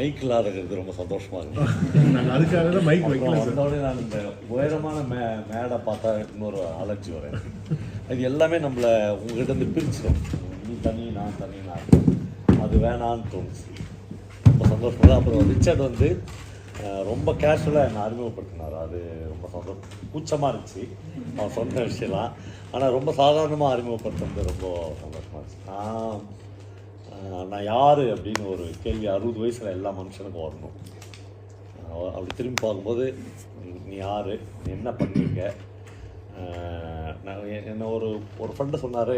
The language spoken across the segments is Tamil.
மைக் இல்லாத இருக்கிறது ரொம்ப சந்தோஷமாக இருக்குது. அதுக்காக தான் மைக் வைக்கல. வந்தோடனே நான் இந்த உயரமான மேடை பார்த்தா இன்னொரு அலர்ஜி வரேன். அது எல்லாமே நம்மளை உங்ககிட்ட இருந்து பிரிச்சிடும். நீ தனி நான் தனி நான், அது வேணான்னு தோணுச்சு. ரொம்ப சந்தோஷமாக தான். அப்புறம் ரிச்சர்ட் வந்து ரொம்ப கேஷுவலாக என்னை அறிமுகப்படுத்தினார். அது ரொம்ப கூச்சமாக இருந்துச்சு அவன் சொன்ன விஷயம்லாம். ஆனால் ரொம்ப சாதாரணமாக அறிமுகப்படுத்துறது ரொம்ப சந்தோஷமாக இருந்துச்சு. நான் யார் அப்படின்னு ஒரு கேள்வி 60 வயசில் எல்லா மனுஷனுக்கும் வரணும். அப்படி திரும்பி பார்க்கும்போது நீ யார், நீ என்ன பண்ணுவீங்க. நான் என்ன ஒரு ஃப்ரெண்டு சொன்னார்,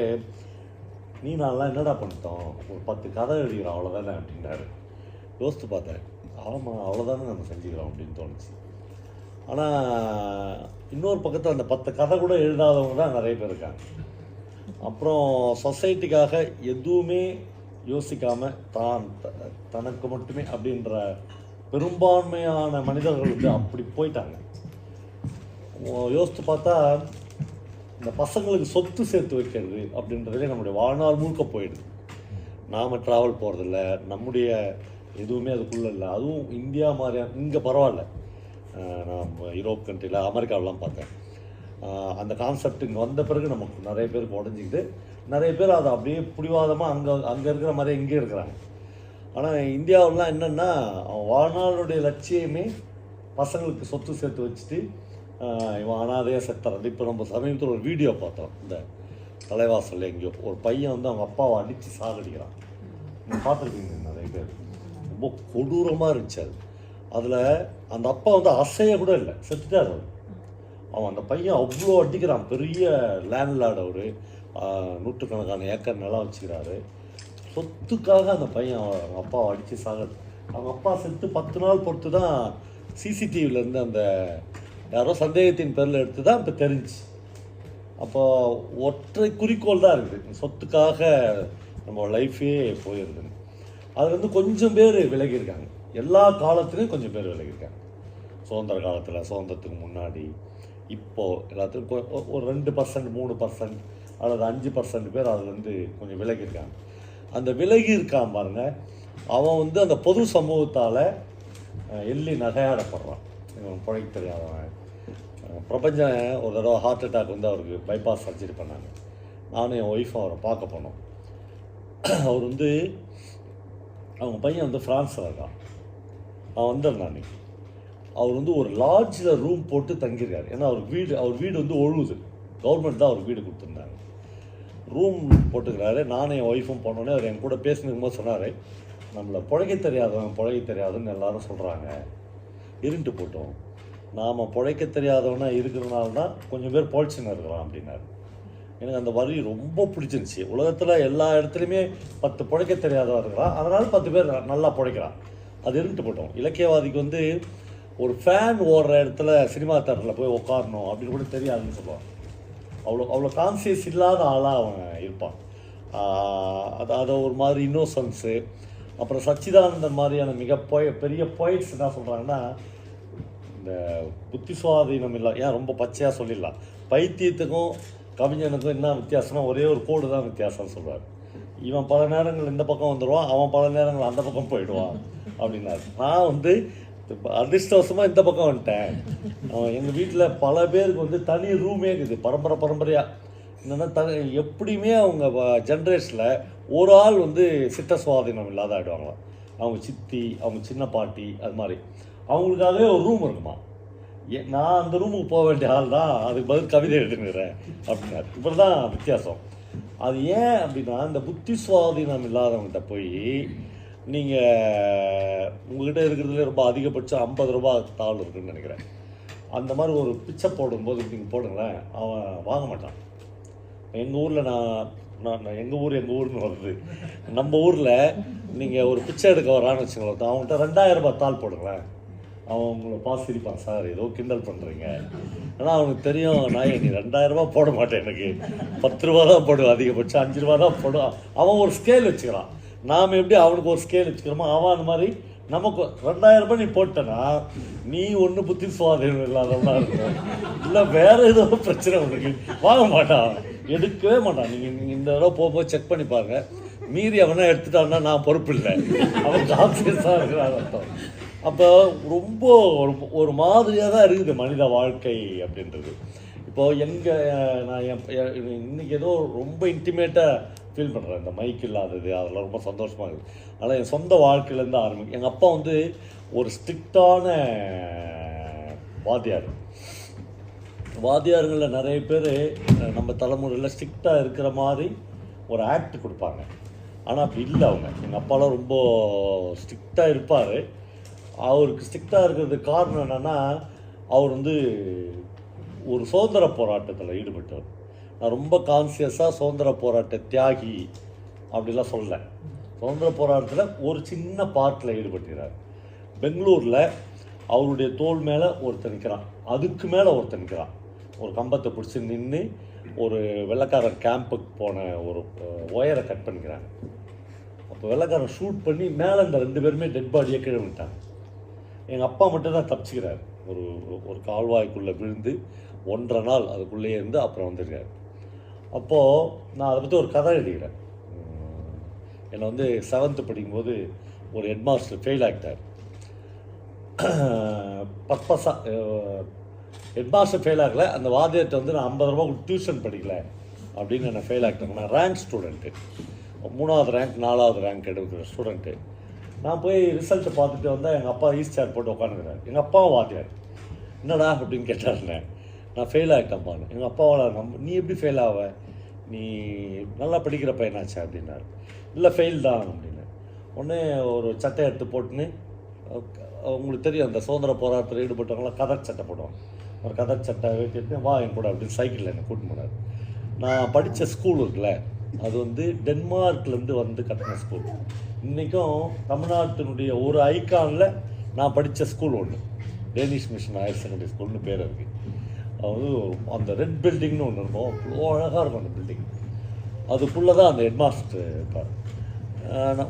நீ நான்லாம் என்னடா பண்ணிட்டோம், ஒரு 10 கதை எழுதிக்கிறோம் அவ்வளோதானே அப்படின்னாரு. யோசித்து பார்த்தேன், ஆமாம் அவ்வளோதானே நம்ம செஞ்சுக்கிறோம் அப்படின்னு தோணுச்சு. ஆனால் இன்னொரு பக்கத்தில் அந்த 10 கதை கூட எழுதாதவங்க தான் நிறைய பேர் இருக்காங்க. அப்புறம் சொசைட்டிக்காக எதுவுமே யோசிக்காமல் தனக்கு மட்டுமே அப்படின்ற பெரும்பான்மையான மனிதர்கள் வந்து அப்படி போயிட்டாங்க. யோசித்து பார்த்தா இந்த பசங்களுக்கு சொத்து சேர்த்து வைக்கிறது அப்படின்றதுலே நம்முடைய வாழ்நாள் முழுக்க போயிடுது. நாம் ட்ராவல் போகிறதில்ல, நம்முடைய எதுவுமே அதுக்குள்ளே இல்லை. அதுவும் இந்தியா மாதிரியான இங்கே பரவாயில்ல, நான் யூரோப் கண்ட்ரியில் அமெரிக்காவெலாம் பார்த்தேன். அந்த கான்செப்ட் இங்கே வந்த பிறகு நமக்கு நிறைய பேருக்கு உடஞ்சிக்கிட்டு நிறைய பேர் அதை அப்படியே பிடிவாதமாக அங்கே இருக்கிற மாதிரி இங்கே இருக்கிறாங்க. ஆனால் இந்தியாவிலாம் என்னென்னா வாழ்நாளுடைய லட்சியமே பசங்களுக்கு சொத்து சேர்த்து வச்சுட்டு இவன் அனாதையாக செத்துறது. இப்போ நம்ம சமீபத்தில் ஒரு வீடியோ பார்த்தோம், இந்த தலைவாசலில் எங்கேயோ ஒரு பையன் வந்து அவங்க அப்பாவை அடித்து சாகடிக்கிறான். நீங்கள் பார்த்துருக்கீங்க நிறைய பேர். ரொம்ப கொடூரமாக இருந்துச்சு அது. அதில் அந்த அப்பா வந்து அசைய கூட இல்லை, செத்துட்டார் அவர். அவன் அந்த பையன் அவ்வளோ அடிக்கிறான். பெரிய லேண்ட்லார்டு அவர், நூற்றுக்கணக்கான ஏக்கர் நிலம் வச்சுக்கிறாரு. சொத்துக்காக அந்த பையன் அவங்க அப்பாவை அடித்து சாகுது. அவங்க அப்பா செத்து 10 நாள் பொறுத்து தான் சிசிடிவிலேருந்து அந்த யாரோ சந்தேகத்தின் பேரில் எடுத்து தான் இப்போ தெரிஞ்சு. அப்போ ஒற்றை குறிக்கோள் தான் இருக்குது, சொத்துக்காக நம்ம லைஃபே போயிருக்குன்னு. அதுலேருந்து கொஞ்சம் பேர் விலகியிருக்காங்க. எல்லா காலத்துலேயும் கொஞ்சம் பேர் விலகியிருக்காங்க. சுதந்திர காலத்தில், சுதந்திரத்துக்கு முன்னாடி, இப்போது எல்லாத்துக்கும் ஒரு 2%, 3% அல்லது 5% பேர் அதுலேருந்து கொஞ்சம் விலகியிருக்காங்க. அந்த விலகி இருக்கான் பாருங்க, அவன் வந்து அந்த பொது சமூகத்தால் எள்ளி நகையாடப்படுறான். இவன் பிழைக்க தெரியாதவன். பிரபஞ்சம் ஒரு தடவை ஹார்ட் அட்டாக் வந்து அவருக்கு பைபாஸ் சர்ஜரி பண்ணாங்க. நானும் என் ஒய்ஃபும் அவரை பார்க்க போனோம். அவர் வந்து அவங்க பையன் வந்து ஃப்ரான்ஸில் இருக்கான். அவன் வந்திருந்தான். அவர் வந்து ஒரு லாட்ஜில் ரூம் போட்டு தங்கியிருக்காரு. ஏன்னா அவர் வீடு வந்து ஒழுகுது, கவர்மெண்ட் தான் அவர் வீடு கொடுத்துருந்தாங்க. ரூம் போட்டுக்கிறாரு. நானும் என் ஒய்ஃபும் போனோடனே அவர் என் கூட பேசினுக்கும்போது சொன்னார், நம்மளை பிழைக்க தெரியாதுன்னு எல்லாரும் சொல்கிறாங்க, இருந்துட்டு போட்டோம், நாம் பிழைக்க தெரியாதவனா இருக்கிறதுனால தான் கொஞ்சம் பேர் பொழைச்சின்னு இருக்கிறான் அப்படின்னாரு. எனக்கு அந்த வரி ரொம்ப பிடிச்சிருந்துச்சி. உலகத்தில் எல்லா இடத்துலையுமே 10 பிழைக்க தெரியாதவன் இருக்கிறான், அதனால் 10 பேர் நல்லா பிழைக்கிறான். அது இருந்துட்டு போட்டோம். இலக்கியவாதிக்கு வந்து ஒரு ஃபேன் ஓடுற இடத்துல சினிமா தேட்டரில் போய் உட்காரணும் அப்படின்னு கூட தெரியாதுன்னு சொல்லுவான். அவ்வளோ கான்சியஸ் இல்லாத ஆளாக அவன் இருப்பான். அதை ஒரு மாதிரி இன்னோசன்ஸு. அப்புறம் சச்சிதானந்தன் மாதிரியான பெரிய போய்ட்ஸ் என்ன சொல்கிறாங்கன்னா, இந்த புத்தி சுவாதீனம் இல்லை, ஏன் ரொம்ப பச்சையாக சொல்லிடலாம், பைத்தியத்துக்கும் கவிஞனுக்கும் என்ன வித்தியாசம்னா ஒரே ஒரு கோடு தான் வித்தியாசம்னு சொல்கிறார். இவன் பல நேரங்கள் இந்த பக்கம் வந்துடுவான், அவன் பல நேரங்கள் அந்த பக்கம் போயிடுவான் அப்படின்னாரு. நான் வந்து அதிர்ஷ்டவசமாக இந்த பக்கம் வந்துட்டேன். எங்கள் வீட்டில் பல பேருக்கு வந்து தனி ரூமே இருக்குது, பரம்பரையாக. என்னென்னா எப்படியுமே அவங்க ஜென்ரேஷனில் ஒரு ஆள் வந்து சித்த சுவாதீனம் இல்லாத ஆகிடுவாங்களாம். அவங்க சித்தி, அவங்க சின்ன பாட்டி, அது மாதிரி அவங்களுக்காகவே ஒரு ரூம் இருக்குமா. நான் அந்த ரூமுக்கு போக வேண்டிய ஆள் தான், அதுக்கு பதில் கவிதை எழுதுங்கிறேன் அப்படின்னாரு. இப்படி தான் வித்தியாசம். அது ஏன் அப்படின்னா, இந்த புத்தி சுவாதீனம் இல்லாதவங்ககிட்ட போய் நீங்கள் உங்கள்கிட்ட இருக்கிறதுல ரொம்ப அதிகபட்சம் 50 ரூபா தாள் இருக்குதுன்னு நினைக்கிறேன். அந்த மாதிரி ஒரு பிச்சை போடும்போது நீங்கள் போடுங்களேன், அவன் வாங்க மாட்டான். எங்கள் ஊரில் நான் எங்கள் ஊர்னு வருது, நம்ம ஊரில் நீங்கள் ஒரு பிச்சை எடுக்க வரான்னு வச்சுங்களேன், அவங்கள்ட்ட 2000 ரூபாய் தாள் போடுங்களேன், அவன் உங்களை பார்த்து சிரிப்பான், சார் ஏதோ கிண்டல் பண்ணுறீங்க. ஆனால் அவனுக்கு தெரியும், நான் நீ 2000 ரூபா போட மாட்டேன், எனக்கு 10 ரூபா தான் போடுவேன், அதிகபட்சம் 5 ரூபா தான் போடுவான். அவன் ஒரு ஸ்கேல் வச்சுக்கிறான். நாம் எப்படி அவனுக்கு ஒரு ஸ்கேல் வச்சுக்கிறோமோ அவன் அந்த மாதிரி நமக்கு 2000 ரூபாய் நீ போட்டனா நீ ஒன்று புத்தி சுவாதீனம் இல்லாதவனா இருக்கும், இல்லை வேறு ஏதோ பிரச்சனை உனக்கு, வாங்க மாட்டான், எடுக்கவே மாட்டான். நீங்கள் இந்த தடவை போகும்போது செக் பண்ணி பாருங்கள், மீறி அவனா எடுத்துட்டான்னா நான் பொறுப்பு இல்லை, அவன் கான்சியஸாக இருக்கிறான் அர்த்தம். அப்போ ரொம்ப ஒரு மாதிரியாக தான் இருக்குது மனித வாழ்க்கை அப்படின்றது. இப்போது நான் இன்றைக்கி ஏதோ ரொம்ப இன்டிமேட்டாக ஃபீல் பண்ணுறேன் இந்த மைக் இல்லாதது, அதெல்லாம் ரொம்ப சந்தோஷமாக இருக்குது. ஆனால் என் சொந்த வாழ்க்கையிலேருந்து ஆரம்பிக்கும். எங்கள் அப்பா வந்து ஒரு ஸ்ட்ரிக்டான வாத்தியாருங்களில் நிறைய பேர் நம்ம தலைமுறையில் ஸ்ட்ரிக்டாக இருக்கிற மாதிரி ஒரு ஆக்ட் கொடுப்பாங்க. ஆனால் அப்படி இல்லை அவங்க. எங்கள் அப்பாலாம் ரொம்ப ஸ்ட்ரிக்டாக இருப்பார். அவருக்கு ஸ்ட்ரிக்டாக இருக்கிறதுக்கு காரணம் என்னென்னா, அவர் வந்து ஒரு சுதந்திர போராட்டத்தில் ஈடுபட்டவர். நான் ரொம்ப கான்சியஸாக சுதந்திர போராட்ட தியாகி அப்படிலாம் சொல்ல, சுதந்திர போராட்டத்தில் ஒரு சின்ன பார்ட்டில் ஈடுபட்டுகிறார். பெங்களூரில் அவருடைய தோல் மேலே ஒருத்தர் நிற்கிறான், அதுக்கு மேலே ஒருத்தர் நிற்கிறான். ஒரு கம்பத்தை பிடிச்சி நின்று ஒரு வெள்ளைக்காரன் கேம்புக்கு போன ஒரு ஒயரை கட் பண்ணிக்கிறாங்க. அப்போ வெள்ளைக்காரன் ஷூட் பண்ணி மேலே இந்த 2 பேருமே டெட் பாடியை கீழே விட்டாங்க. எங்கள் அப்பா மட்டும்தான் தப்பிச்சுக்கிறார். ஒரு கால்வாய்க்குள்ளே விழுந்து 1.5 நாள் அதுக்குள்ளேயே இருந்து அப்புறம் வந்திருக்காரு. அப்போது நான் அதை பற்றி ஒரு கதை எழுதிக்கிறேன். என்னை வந்து 7th படிக்கும்போது ஒரு ஹெட்மாஸ்டர் ஃபெயில் ஆகிட்டார். பர்பஸாக ஹெட்மாஸ்டர் ஃபெயில் ஆகலை, அந்த வாத்தியத்தை வந்து நான் 50 ரூபா டியூஷன் படிக்கல அப்படின்னு என்னை ஃபெயில் ஆகிட்டாங்க. நான் ரேங்க் ஸ்டூடெண்ட்டு, 3வது ரேங்க் 4வது ரேங்க் எடுக்கிற ஸ்டூடெண்ட்டு. நான் போய் ரிசல்ட்டை பார்த்துட்டு வந்தால் எங்கள் அப்பா ஈஸ்ட் சேர் போட்டு உட்காந்துக்கிறார். எங்கள் அப்பாவும் வாத்தியார். என்னடா அப்படின்னு கேட்டாருண்ணே. நான் ஃபெயில் ஆகிட்டேன்ப்பான்னு. எங்கள் அப்பாவால் நீ எப்படி ஃபெயில் ஆவ, நீ நல்லா படிக்கிற பையனாச்சா அப்படின்னாரு. இல்லை ஃபெயில் தான் அப்படின்னு. உடனே ஒரு சட்டை எடுத்து போட்டுன்னு, உங்களுக்கு தெரியும் அந்த சுதந்திர போராட்டத்தில் ஈடுபட்டவங்களாம் கதர் சட்டை போடுவாங்க, ஒரு கதர் சட்டை வெட்டிட்டு வா என் கூட அப்படின்னு சைக்கிளில் என்னை கூட்டின்னு போனார். நான் படித்த ஸ்கூல் இருக்குல்ல, அது வந்து டென்மார்க்லேருந்து வந்து கட்டின ஸ்கூல். இன்றைக்கும் தமிழ்நாட்டினுடைய ஒரு ஐக்கானில் நான் படித்த ஸ்கூல் ஒன்று, டேனிஷ் மிஷன் ஹையர் செகண்டரி ஸ்கூல்னு பேர் இருக்குது. அது அந்த ரெட் பில்டிங்னு ஒன்று இருக்கும், அவ்வளோ அழகாக இருக்கும் அந்த பில்டிங். அதுக்குள்ளே தான் அந்த ஹெட்மாஸ்டர் இருப்பார்.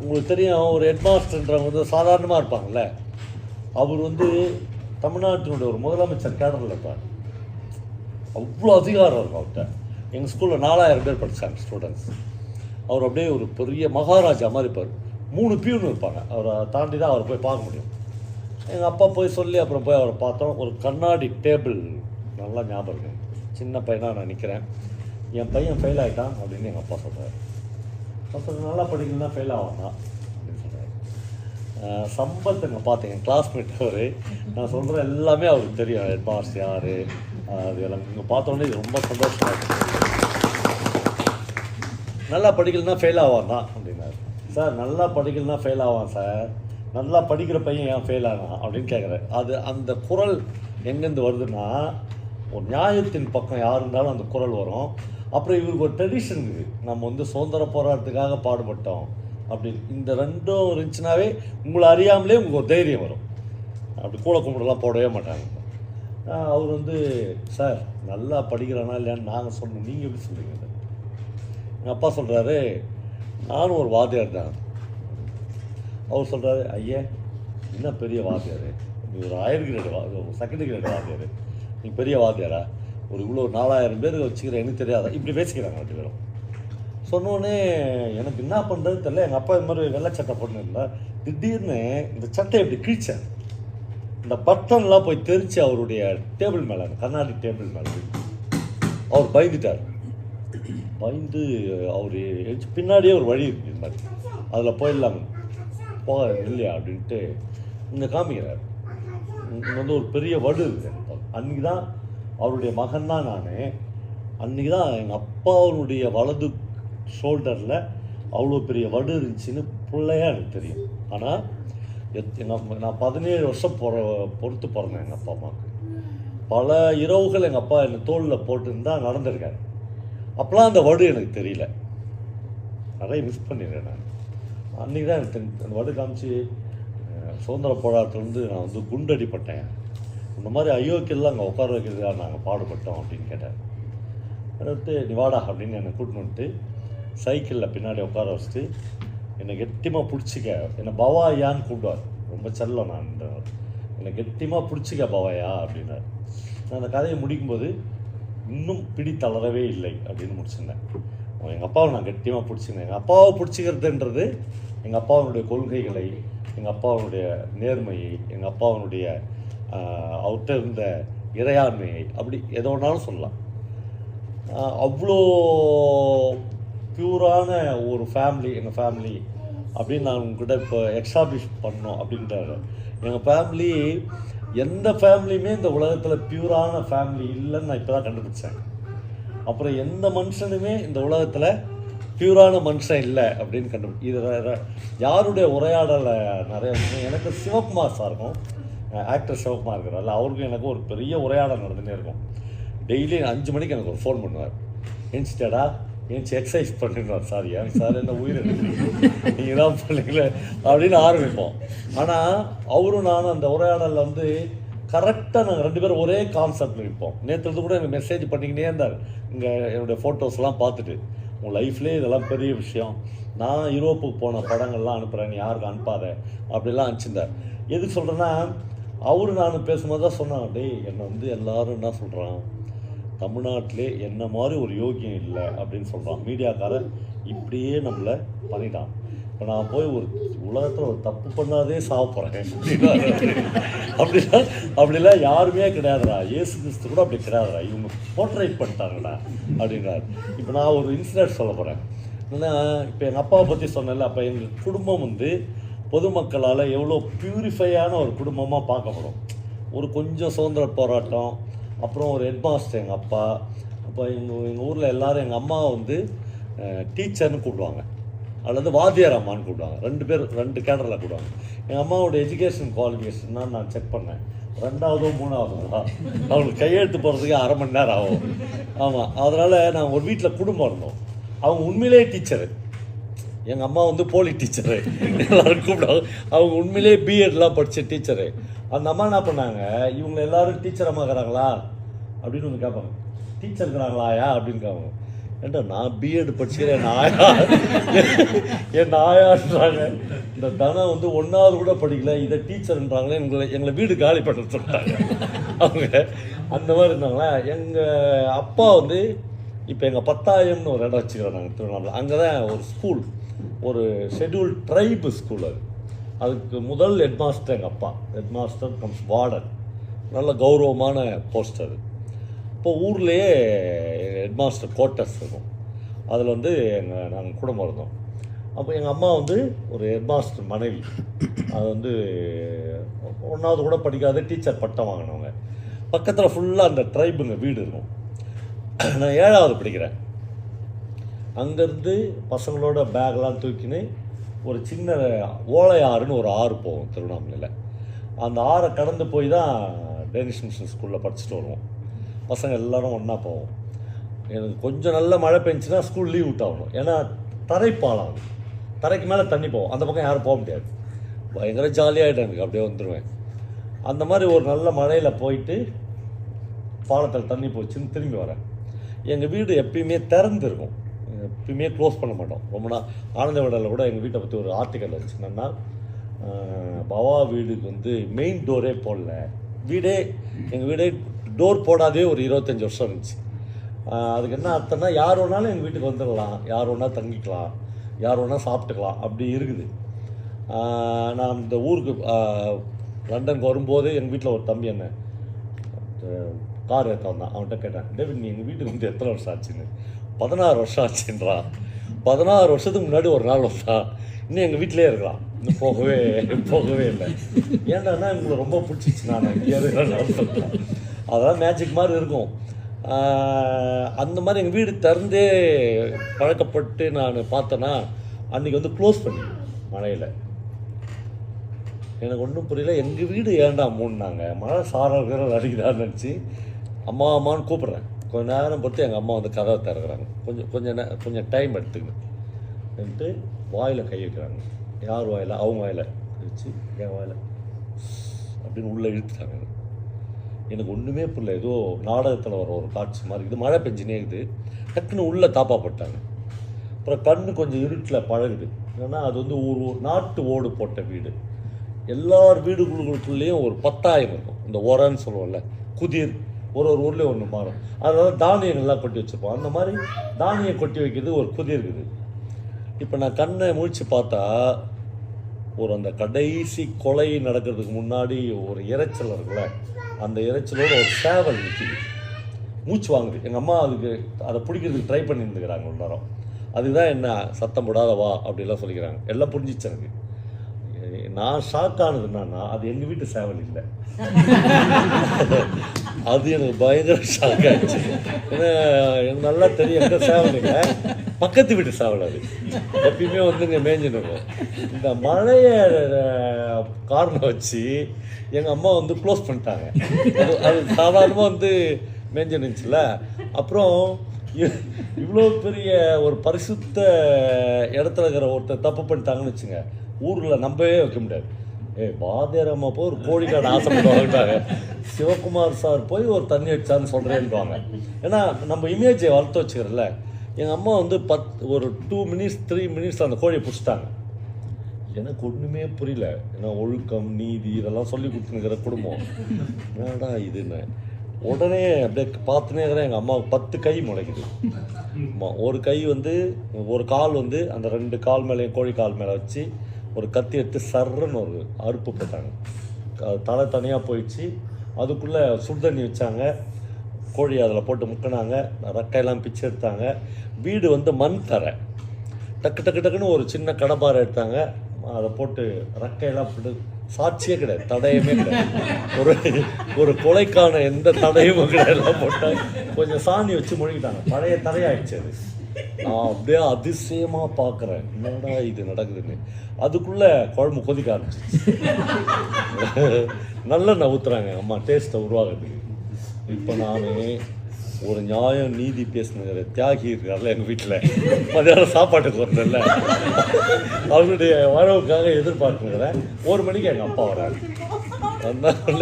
உங்களுக்கு தெரியும், ஒரு ஹெட்மாஸ்டர்ன்றவங்க வந்து சாதாரணமாக இருப்பாங்கள்ல, அவர் வந்து தமிழ்நாட்டினுடைய ஒரு முதலமைச்சர் கேடரில் இருப்பார். அவ்வளோ அதிகாரம் இருக்கும் அவர்கிட்ட. எங்கள் ஸ்கூலில் 4000 பேர் படித்தாங்க ஸ்டூடெண்ட்ஸ். அவர் அப்படியே ஒரு பெரிய மகாராஜா மாதிரி இருப்பார். 3 பியூன் இருப்பாங்க, அவரை தாண்டி தான் அவரை போய் பார்க்க முடியும். எங்கள் அப்பா போய் சொல்லி அப்புறம் போய் அவரை பார்த்தோம். ஒரு கண்ணாடி டேபிள் நல்லா ஞாபகம் இருக்கு. சின்ன பையனாக நான் நிற்கிறேன், என் பையன் ஃபெயில் ஆகிட்டான் அப்படின்னு எங்கள் அப்பா சொல்கிறார். அப்புறம் நல்லா படிக்கலாம் ஃபெயில் ஆவானா அப்படின்னு சொல்கிறார். சம்பத்துங்க பார்த்தேன், என் கிளாஸ்மேட் அவர். நான் சொல்கிற எல்லாமே அவருக்கு தெரியும், ஹெட்மாஸ்டர் யார் அது எல்லாம். இங்கே பார்த்தோன்னே இது ரொம்ப சந்தோஷமாக இருக்குது. நல்லா படிக்கலன்னா ஃபெயில் ஆவான் தான் அப்படின்னாரு. சார் நல்லா படிக்கலன்னா ஃபெயில் ஆவான் சார், நல்லா படிக்கிற பையன் ஏன் ஃபெயில் ஆனான் அப்படின்னு கேட்குறேன். அது அந்த குரல் எங்கேருந்து வருதுன்னா, ஒரு நியாயத்தின் பக்கம் யார் இருந்தாலும் அந்த குரல் வரும். அப்புறம் இவருக்கு ஒரு ட்ரெடிஷன் இருக்குது, நம்ம வந்து சுதந்திர போராட்டத்துக்காக பாடுபட்டோம் அப்படின்னு. இந்த 2ம் இருந்துச்சுனாவே உங்களை அறியாமலே உங்களுக்கு ஒரு தைரியம் வரும். அப்படி கூட கும்பிடலாம் போடவே மாட்டாங்க. அவர் வந்து சார் நல்லா படிக்கிறானா இல்லையான்னு நாங்கள் சொன்னோம், நீங்கள் எப்படி சொல்கிறீங்க? எங்கள் அப்பா சொல்கிறாரு, நானும் ஒரு வாத்தியார் தான். அவர் சொல்கிறாரு, ஐயா என்ன பெரிய வாத்தியார், நீ ஒரு ஹையர் கிரேடு செகண்ட் கிரேடு வாத்தியார், நீ பெரிய வாத்தியாரா, ஒரு இவ்வளோ 4000 பேர் வச்சுக்கிற எனக்கு தெரியாதா, இப்படி பேசிக்கிறாங்க 2 பேரும். சொன்னோடனே எனக்கு என்ன பண்ணுறது தெரியல. எங்கள் அப்பா இது மாதிரி வெள்ளை சட்டை போட்டுருந்தா, திடீர்னு இந்த சட்டை எப்படி கிழிச்சார், இந்த பட்டன்லாம் போய் தெரிச்சு அவருடைய டேபிள் மேலே, கண்ணாடி டேபிள் மேலே அவர் பயந்துட்டார். பயந்து அவர் பின்னாடியே ஒரு வழி இருக்குது இந்த மாதிரி, அதில் போயிடலாம் போக இல்லையா அப்படின்ட்டு இங்கே காமிக்கிறார். இங்கே வந்து ஒரு பெரிய வடு இருக்குது. அன்றைக்கி தான் அவருடைய மகன் தான் நான். அன்றைக்கி தான் எங்கள் அப்பாவுடைய வலது ஷோல்டரில் அவ்வளோ பெரிய வடு இருந்துச்சின்னு பிள்ளையாக எனக்கு தெரியும். ஆனால் நான் 17 வருஷம் பொறுத்து பிறந்தேன் எங்கள் அப்பா அம்மாவுக்கு. பல இரவுகள் எங்கள் அப்பா என்னை தோளில் போட்டுன்னு தான் நடந்திருக்காரு. அப்போலாம் அந்த வடு எனக்கு தெரியல, நிறைய மிஸ் பண்ணிடுறேன் நான். அன்றைக்கி தான் எனக்கு அந்த வடு காமிச்சு, சுதந்திர போராட்டத்துலேருந்து நான் வந்து குண்டடிப்பட்டேன், இந்த மாதிரி அயோக்கியெல்லாம் அங்கே உட்கார வைக்கிறதுக்காக நாங்கள் பாடுபட்டோம் அப்படின்னு கேட்டேன். அடுத்து நீ வாடா அப்படின்னு என்னை கூட்டின்னு வந்துட்டு சைக்கிளில் பின்னாடி உட்கார வச்சுட்டு என்னை கெட்டியமாக பிடிச்சிக்க, என்னை பவாயான்னு கூப்பிடுவார், ரொம்ப செல்லம் நான். என்னை கெட்டியமாக பிடிச்சிக்க பவாயா அப்படின்னார். நான் அந்த கதையை முடிக்கும்போது இன்னும் பிடி தளரவே இல்லை அப்படின்னு முடிச்சிருந்தேன். எங்கள் அப்பாவை நான் கட்டியமாக பிடிச்சிருந்தேன். எங்கள் அப்பாவை பிடிச்சிக்கிறதுன்றது எங்கள் அப்பாவுடைய கொள்கைகளை, எங்கள் அப்பாவுடைய நேர்மையை, எங்கள் அப்பாவுடைய அவர்கிட்ட இருந்த இறையாண்மையை, அப்படி எதோ ஒன்றாலும் சொல்லலாம். அவ்வளோ பியூரான ஒரு ஃபேமிலி எங்கள் ஃபேமிலி அப்படின்னு நான் உங்ககிட்ட இப்போ எக்ஸ்டாப்ளிஷ் பண்ணோம் அப்படின்றாரு. எங்கள் ஃபேமிலி எந்த ஃபேமிலியுமே இந்த உலகத்தில் பியூரான ஃபேமிலி இல்லைன்னு நான் இப்போ தான் கண்டுபிடிச்சேன். அப்புறம் எந்த மனுஷனுமே இந்த உலகத்தில் பியூரான மனுஷன் இல்லை அப்படின்னு இது யாருடைய உரையாடலை நிறைய எனக்கு சிவகுமார் சாருக்கும், ஆக்டர் சிவகுமார் இருக்கிறார்ல, அவருக்கும் எனக்கு ஒரு பெரிய உரையாடல் நடந்துகிட்டே இருக்கும். டெய்லி 5 மணிக்கு எனக்கு ஒரு ஃபோன் பண்ணுவார். ஏன்ச்சிட்டாடா ஏன்ச்சி எக்ஸசைஸ் பண்ணிடுவார். சார் ஏன் சார் என்ன உயிர் நீங்கள் தான் பண்ணீங்களே அப்படின்னு ஆரம்பிப்போம். ஆனால் அவரும் நானும் அந்த உரையாடலில் வந்து கரெக்டாக நாங்கள் 2 பேரும் ஒரே கான்செப்டில் இருப்போம். நேற்று கூட எனக்கு மெசேஜ் பண்ணிக்கிட்டே இருந்தார். இங்கே என்னுடைய ஃபோட்டோஸ்லாம் பார்த்துட்டு, உன் லைஃப்லேயே இதெல்லாம் பெரிய விஷயம், நான் யூரோப்புக்கு போன படங்கள்லாம் அனுப்புகிறேன், நீ யாருக்கு அனுப்பாத அப்படிலாம் அனுப்பிச்சிருந்தார். எதுக்கு சொல்கிறேன்னா, அவரு நான் பேசும்போது தான் சொன்னாங்க, டேய் என்னை வந்து எல்லோரும் என்ன சொல்கிறான், தமிழ்நாட்டிலே என்ன மாதிரி ஒரு யோகியம் இல்லை அப்படின்னு சொல்கிறான். மீடியாக்காரன் இப்படியே நம்மளை பண்ணிட்டான். இப்போ நான் போய் ஒரு உலகத்தில் ஒரு தப்பு பண்ணாதே சாவ போகிறேன் அப்படிலாம் யாருமே கிடையாதுடா. இயேசு கிறிஸ்து கூட அப்படி கிடையாதுடா, இவங்க போர்ட்ரேட் பண்ணிட்டாங்கடா அப்படின்றார். இப்போ நான் ஒரு இன்சிடென்ட் சொல்ல போகிறேன். ஏன்னா இப்போ எங்கள் அப்பாவை பற்றி சொன்னேன்ல, அப்போ எங்கள் குடும்பம் வந்து பொதுமக்களால் எவ்வளோ பியூரிஃபையான ஒரு குடும்பமாக பார்க்கப்படும். ஒரு கொஞ்சம் சுதந்திர போராட்டம், அப்புறம் ஒரு ஹெட்மாஸ்டர் எங்கள் அப்பா. அப்போ எங்கள் ஊரில் எல்லோரும் எங்கள் அம்மா வந்து டீச்சர்னு கூப்பிடுவாங்க, அல்லது வாத்தியார் அம்மான்னு கூப்பிடுவாங்க. 2 பேர் 2 கேடரில் கூப்பிடுவாங்க. எங்கள் அம்மாவோட எஜுகேஷன் குவாலிஃபிகேஷன் தான் நான் செக் பண்ணேன். 2ஆவதோ 3ஆவதோ தான் அவங்களுக்கு கையெழுத்து போகிறதுக்கு 1/2 மணி நேரம் ஆகும். ஆமாம், அதனால் நாங்கள் ஒரு வீட்டில் குடும்பம் இருந்தோம். அவங்க உண்மையிலே டீச்சரு. எங்கள் அம்மா வந்து போலி டீச்சரு, எல்லோரும் கூப்பிடுவாங்க. அவங்க உண்மையிலே பிஎட்லாம் படித்த டீச்சரு. அந்த அம்மா என்ன பண்ணாங்க, இவங்க எல்லோரும் டீச்சர் அம்மா இருக்கிறாங்களா அப்படின்னு வந்து கேட்பாங்க. டீச்சர் இருக்கிறாங்களாயா அப்படின்னு கேட்பாங்க. ஏன்டா நான் பிஎட் படிச்சுக்கிறேன், என் ஆயான்றாங்க. இந்த தனம் வந்து 1ஆவது கூட படிக்கல, இதை டீச்சர்ன்றாங்களே, எங்களை வீடு காலி பண்ண சொல்லிட்டாங்க அவங்க. அந்த மாதிரி இருந்தாங்களா. எங்கள் அப்பா வந்து இப்போ எங்கள் 10,000ன்னு ஒரு இடம் வச்சுக்கிறோம் நாங்கள் திருவண்ணாமலை. அங்கே தான் ஒரு ஸ்கூல், ஒரு ஷெட்யூல் ட்ரைபு ஸ்கூல். அதுக்கு முதல் ஹெட்மாஸ்டர் எங்கள் அப்பா. ஹெட்மாஸ்டர் கம்ஸ் வார்டன், நல்ல கௌரவமான போஸ்ட் அது. இப்போ ஊர்லேயே ஹெட்மாஸ்டர் குவார்ட்டர்ஸ் இருக்கும், அதில் வந்து நாங்கள் குடும்பம் இருந்தோம். அப்போ எங்கள் அம்மா வந்து ஒரு ஹெட்மாஸ்டர் மனைவி. அது வந்து 1ஆவது கூட படிக்காத டீச்சர் பட்டம் வாங்கினவங்க. பக்கத்தில் ஃபுல்லாக அந்த ட்ரைபுங்க வீடு இருக்கும். நான் 7ஆவது படிக்கிறேன். அங்கேருந்து பசங்களோட பேக்லாம் தூக்கின்னு ஒரு சின்ன ஓலை ஆறுன்னு ஒரு ஆறு போகும் திருவண்ணாமலையில். அந்த ஆறை கடந்து போய் தான் டேனிஷ் மிஷன் ஸ்கூலில் படிச்சுட்டு வருவோம். பசங்க எல்லோரும் ஒன்றா போவோம். எனக்கு கொஞ்சம் நல்ல மழை பெஞ்சுன்னா ஸ்கூல் லீவ் விட்டாகணும். ஏன்னா தரைப்பாலம், அது தரைக்கு மேலே தண்ணி போகும். அந்த பக்கம் யாரும் போக முடியாது. பயங்கர ஜாலியாகிடும், எனக்கு அப்படியே வந்துடுவேன். அந்த மாதிரி ஒரு நல்ல மழையில் போயிட்டு பாலத்தில் தண்ணி போச்சுன்னு திரும்பி வரேன். எங்கள் வீடு எப்பயுமே திறந்துருக்கும், எப்பயுமே க்ளோஸ் பண்ண மாட்டோம். ரொம்ப நாள் ஆனந்த விடலில் கூட எங்கள் வீட்டை பற்றி ஒரு ஆர்டிக்கல் வந்துச்சு. என்னன்னா, பவா வீடுக்கு வந்து மெயின் டோரே போடல. எங்கள் வீடே டோர் போடாதே ஒரு 25 வருஷம் இருந்துச்சு. அதுக்கு என்ன அர்த்தம்னா, யார் வேணாலும் எங்கள் வீட்டுக்கு வந்துடலாம், யார் வேணால் தங்கிக்கலாம், யார் வேணால் சாப்பிட்டுக்கலாம், அப்படி இருக்குது. நான் இந்த ஊருக்கு லண்டனுக்கு வரும்போது எங்கள் வீட்டில் ஒரு தம்பி என்ன கார் ஏற்ற வந்தான். அவன்கிட்ட கேட்டேன், டேவிட் நீ எங்கள் வீட்டுக்கு வந்து எத்தனை வருஷம் ஆச்சுன்னு. 16 வருஷம் ஆச்சுன்றான். 16 வருஷத்துக்கு முன்னாடி ஒரு நாள் வந்தான், இன்னும் எங்கள் வீட்டிலே இருக்கலாம், இன்னும் போகவே இல்லை. ஏன்டான்னா எங்களுக்கு ரொம்ப பிடிச்சிச்சு, நான் இங்கே இருக்கிறேன்னு சொல்கிறேன். அதெல்லாம் மேஜிக் மாதிரி இருக்கும். அந்த மாதிரி எங்கள் வீடு திறந்தே பழக்கப்பட்டு நான் பார்த்தேன்னா, அன்றைக்கி வந்து க்ளோஸ் பண்ணி மழையில் எனக்கு ஒன்றும் புரியல. எங்கள் வீடு ஏன்டா மூடினாங்க, மழை சாரல் அடிக்குதான்னு நினச்சி அம்மா அம்மான்னு கூப்பிட்றேன். கொஞ்சம் நேரம் பொறுத்து எங்கள் அம்மா வந்து கதவை திறக்கிறாங்க. கொஞ்சம் டைம் எடுத்துக்கிட்டு வாயில் கை வைக்கிறாங்க. யார் வாயில்? அவங்க வாயில் வச்சு என் வாயில் அப்படின்னு உள்ளே இழுத்துட்டாங்க. எனக்கு ஒன்றுமே புரியல. ஏதோ நாடகத்தில் வர ஒரு காட்சி மாதிரி இருக்குது. மழை பெஞ்சினே இருக்குது. டக்குன்னு உள்ளே தாப்பா போட்டாங்க. அப்புறம் கண்ணு கொஞ்சம் இருட்டில் பழகுது. ஏன்னா அது வந்து ஒரு நாட்டு ஓடு போட்ட வீடு. எல்லார் வீடுகளுக்குள்ளேயும் ஒரு 10,000 இருக்கும். இந்த ஒரன்னு சொல்லுவோம்ல, குதிர் ஒரு ஊர்லேயும் ஒன்று மாறும். அதனால தானியங்கள்லாம் கொட்டி வச்சுருப்போம். அந்த மாதிரி தானியம் கொட்டி வைக்கிறது ஒரு புதிய இருக்குது. இப்போ நான் கண்ணை முழிச்சு பார்த்தா ஒரு அந்த கடைசி கொலை நடக்கிறதுக்கு முன்னாடி ஒரு இறைச்சல் இருக்குல்ல, அந்த இறைச்சலோட ஒரு சேவல் நிற்கிது, மூச்சு வாங்குது. எங்கள் அம்மா அதுக்கு அதை பிடிக்கிறதுக்கு ட்ரை பண்ணியிருந்துக்கிறாங்க ஒரு நேரம். அதுதான் என்ன சத்தம் போடாத வா அப்படிலாம் சொல்லிக்கிறாங்க. எல்லாம் புரிஞ்சிச்சு எனக்கு. நான் ஷாக் ஆனது என்னன்னா, அது எங்கள் வீட்டு சேவல் இல்லை. அது எனக்கு பயங்கர ஷாக் ஆகிடுச்சு. ஏன்னா எனக்கு நல்லா தெரியும் எங்கள் சேவல் இல்லை, பக்கத்து வீட்டு சேவல். அது எப்பயுமே வந்துங்க மேய்ஞ்சிருக்கும். இந்த மழையை காரணம் வச்சு எங்கள் அம்மா வந்து க்ளோஸ் பண்ணிட்டாங்க. அது சாதாரணமாக வந்து மேய்ஞ்சிருந்துச்சுல. அப்புறம் இவ்வளோ பெரிய ஒரு பரிசுத்த இடத்துல இருக்கிற ஒருத்தர் தப்பு பண்ணிட்டாங்கன்னு வச்சுங்க, ஊரில் நம்பவே வைக்க முடியாது. வாத்தியாரம்மா போய் ஒரு கோழிக்காடு ஆசைப்படுவாங்க, சிவகுமார் சார் போய் ஒரு தண்ணி அடிச்சான்னு சொல்கிறேன்னுவாங்க. ஏன்னா நம்ம இமேஜை வளர்த்து வச்சுக்கிறல. எங்கள் அம்மா வந்து ஒரு 2 மினிட்ஸ் 3 மினிட்ஸ் அந்த கோழியை பிடிச்சிட்டாங்க. எனக்கு ஒன்றுமே புரியல. ஏன்னா ஒழுக்கம் நீதி இதெல்லாம் சொல்லி கொடுத்துனுக்கிற குடும்பம். என்னடா இதுன்னு உடனே அப்படியே பார்த்துனே இருக்கிறேன். எங்கள் அம்மாவுக்கு 10 கை முளைக்குது. ஒரு கை வந்து ஒரு கால் வந்து அந்த 2 கால் மேலேயும் கோழி கால் மேலே வச்சு ஒரு கத்தி எடுத்து சர்றன்னு ஒரு அறுப்பு போட்டாங்க. தலை தனியாக போயிடுச்சு. அதுக்குள்ளே சுடுதண்ணி வச்சாங்க, கோழி அதில் போட்டு முக்கினாங்க, ரெக்கையெல்லாம் பிச்சு எடுத்தாங்க. வீடு வந்து மண் தரை. டக்கு டக்கு டக்குன்னு ஒரு சின்ன கடப்பாரை எடுத்தாங்க, அதை போட்டு ரெக்கையெல்லாம் போட்டு சாட்சியே கிடையாது, தடயமே கிடையாது. ஒரு கொலைக்கான எந்த தடயமும் கிடையாது. போட்டாங்க, கொஞ்சம் சாணி வச்சு மொழிக்கிட்டாங்க. பழைய தடையாயிடுச்சு அது. நான் அப்படியே அதிசயமாக பார்க்குறேன், என்னடா இது நடக்குதுன்னு. அதுக்குள்ளே குழம்பு கொதிக்க ஆரம்பிச்சிச்சு. நல்லெண்ணெய் ஊற்றுறாங்க அம்மா டேஸ்ட்டை உருவாகுறதுக்கு. இப்போ நான் ஒரு நியாயம் நீதி பேசினுங்கிற தியாகி இருக்கார்ல எங்கள் வீட்டில், மதியானம் சாப்பாட்டுக்கு வரல, அவருடைய வரவுக்காக எதிர்பார்க்குங்கிறேன். 1 மணிக்கு எங்கள் அப்பா வராரு. அதனால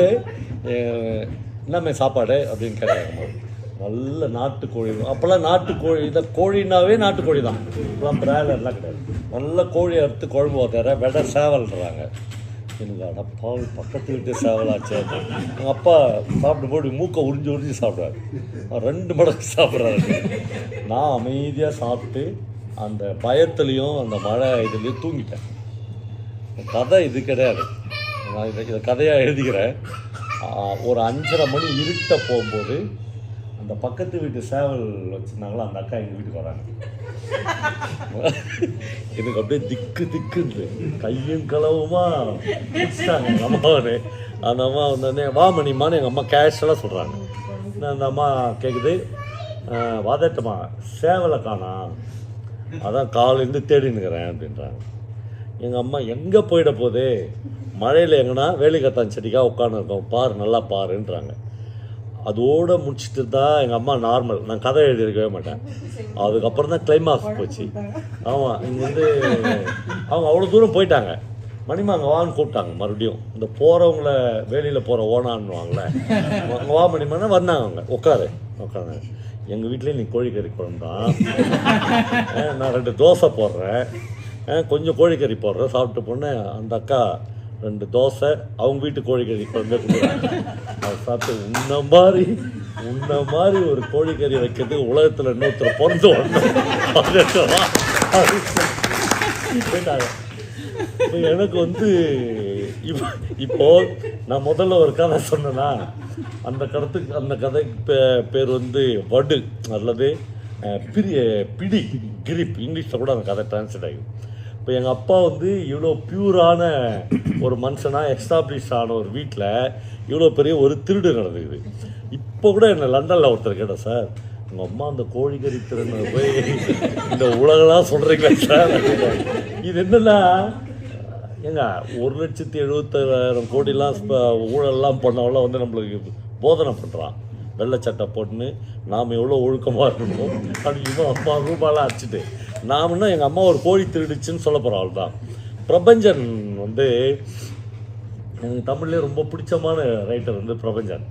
என்னமே சாப்பாடு அப்படின்னு கேட்குறாங்க. நல்ல நாட்டுக்கோழி. அப்போல்லாம் நாட்டுக்கோழி, இதை கோழினாவே நாட்டுக்கோழி தான், இப்போலாம் பிராய்லர்லாம் கிடையாது. நல்ல கோழி அறுத்து குழம்பு வைக்கிற வெடை சேவல்றாங்க. எனக்கு அடப்பால் பக்கத்து வீட்டு சேவலாச்சு. எங்கள் அப்பா சாப்பிடும்போது மூக்கை உறிஞ்சி சாப்பிடுவார். 2 மடங்கு சாப்பிட்றாரு. நான் அமைதியாக சாப்பிட்டு அந்த பயத்துலேயும் அந்த மழை இதுலேயும் தூங்கிட்டேன். கதை இது கிடையாது, நான் இதை கதையாக எழுதிக்கிறேன். ஒரு 5:30 மணி இருட்ட போகும்போது அந்த பக்கத்து வீட்டு சேவல் வச்சுருந்தாங்களா, அந்த அக்கா எங்கள் வீட்டுக்கு வராங்க. எனக்கு அப்படியே திக்குன்னு கையும் களவுமா பிடிச்சிட்டாங்க எங்கள் அம்மாவே. அந்த அம்மா வந்தோடனே வா மணிமான்னு எங்கள் அம்மா கேஷுவலாக சொல்கிறாங்க. அந்த அம்மா கேட்குது, வாதட்டம்மா சேவலை காணா, அதான் காலேருந்து தேடினுக்கிறேன் அப்படின்றாங்க. எங்கள் அம்மா எங்கே போயிட போதே, மழையில் எங்கன்னா வேலிக்கத்தான் செடிக்காக உட்காந்துருக்கோம், பாரு நல்லா பாருன்றாங்க. அதோடு முடிச்சுட்டு தான் எங்கள் அம்மா நார்மல். நான் கதை எழுதியிருக்கவே மாட்டேன். அதுக்கப்புறம் தான் கிளைமாக்ஸ் போச்சு. ஆமாம், இங்கே வந்து அவங்க அவ்வளோ தூரம் போயிட்டாங்க. மணிமா அங்கே வான்னு கூப்பிட்டாங்க மறுபடியும். இந்த போகிறவங்கள வேலியில் போகிற ஓனான்னுவாங்கள, அங்கே வா மணிமானா வந்தாங்க. அவங்க உட்காந்து எங்கள் வீட்லேயே நீ கோழிக்கறி குழம்பு தான், நான் 2 தோசை போடுறேன், கொஞ்சம் கோழிக்கறி போடுறேன் சாப்பிட்டு போனேன். அந்த அக்கா 2 தோசை அவங்க வீட்டு கோழிக்கறி குழம்பே கொடுக்குறாங்க. அதை சாப்பிட்டு உன்ன மாதிரி ஒரு கோழிக்கறி வைக்கிறதுக்கு உலகத்தில் இன்னொருத்தர் பிறந்து போயிட்டாங்க. எனக்கு வந்து இப்போ நான் முதல்ல ஒரு கதை சொன்னேன்னா, அந்த கதைக்கு பேர் வந்து வடு அல்லது பிடி கிரிப். இங்கிலீஷில் கூட அந்த கதை டிரான்ஸ்லேட் ஆகும். இப்போ எங்கள் அப்பா வந்து இவ்வளோ பியூரான ஒரு மனுஷனாக எஸ்டாப்ளிஷ் ஆன ஒரு வீட்டில் இவ்வளோ பெரிய ஒரு திருடு நடந்துக்குது. இப்போ கூட என்னை லண்டனில் ஒருத்தர் கேட்டேன், சார் உங்கள் அம்மா அந்த கோழிக்கறி திருடு போய் இந்த உலகெல்லாம் சொல்கிறீங்களா சார்? இது என்னன்னா, ஏங்க 1,70,70,000 கோடிலாம் ஊழல்லாம் பண்ணவெல்லாம் வந்து நம்மளுக்கு போதனை பண்ணுறான். வெள்ளை சட்டை போட்டுன்னு நாம் எவ்வளோ ஒழுக்கமாக இருக்கணும் அப்படின்னு அம்மா ரூபாலாம் அடிச்சுட்டு நாம்னா எங்கள் அம்மா ஒரு கோழி திருடிச்சுன்னு சொல்ல போகிறோம். அவள் தான் பிரபஞ்சன் வந்து எனக்கு தமிழ்லேயே ரொம்ப பிடிச்சமான ரைட்டர் வந்து பிரபஞ்சன்.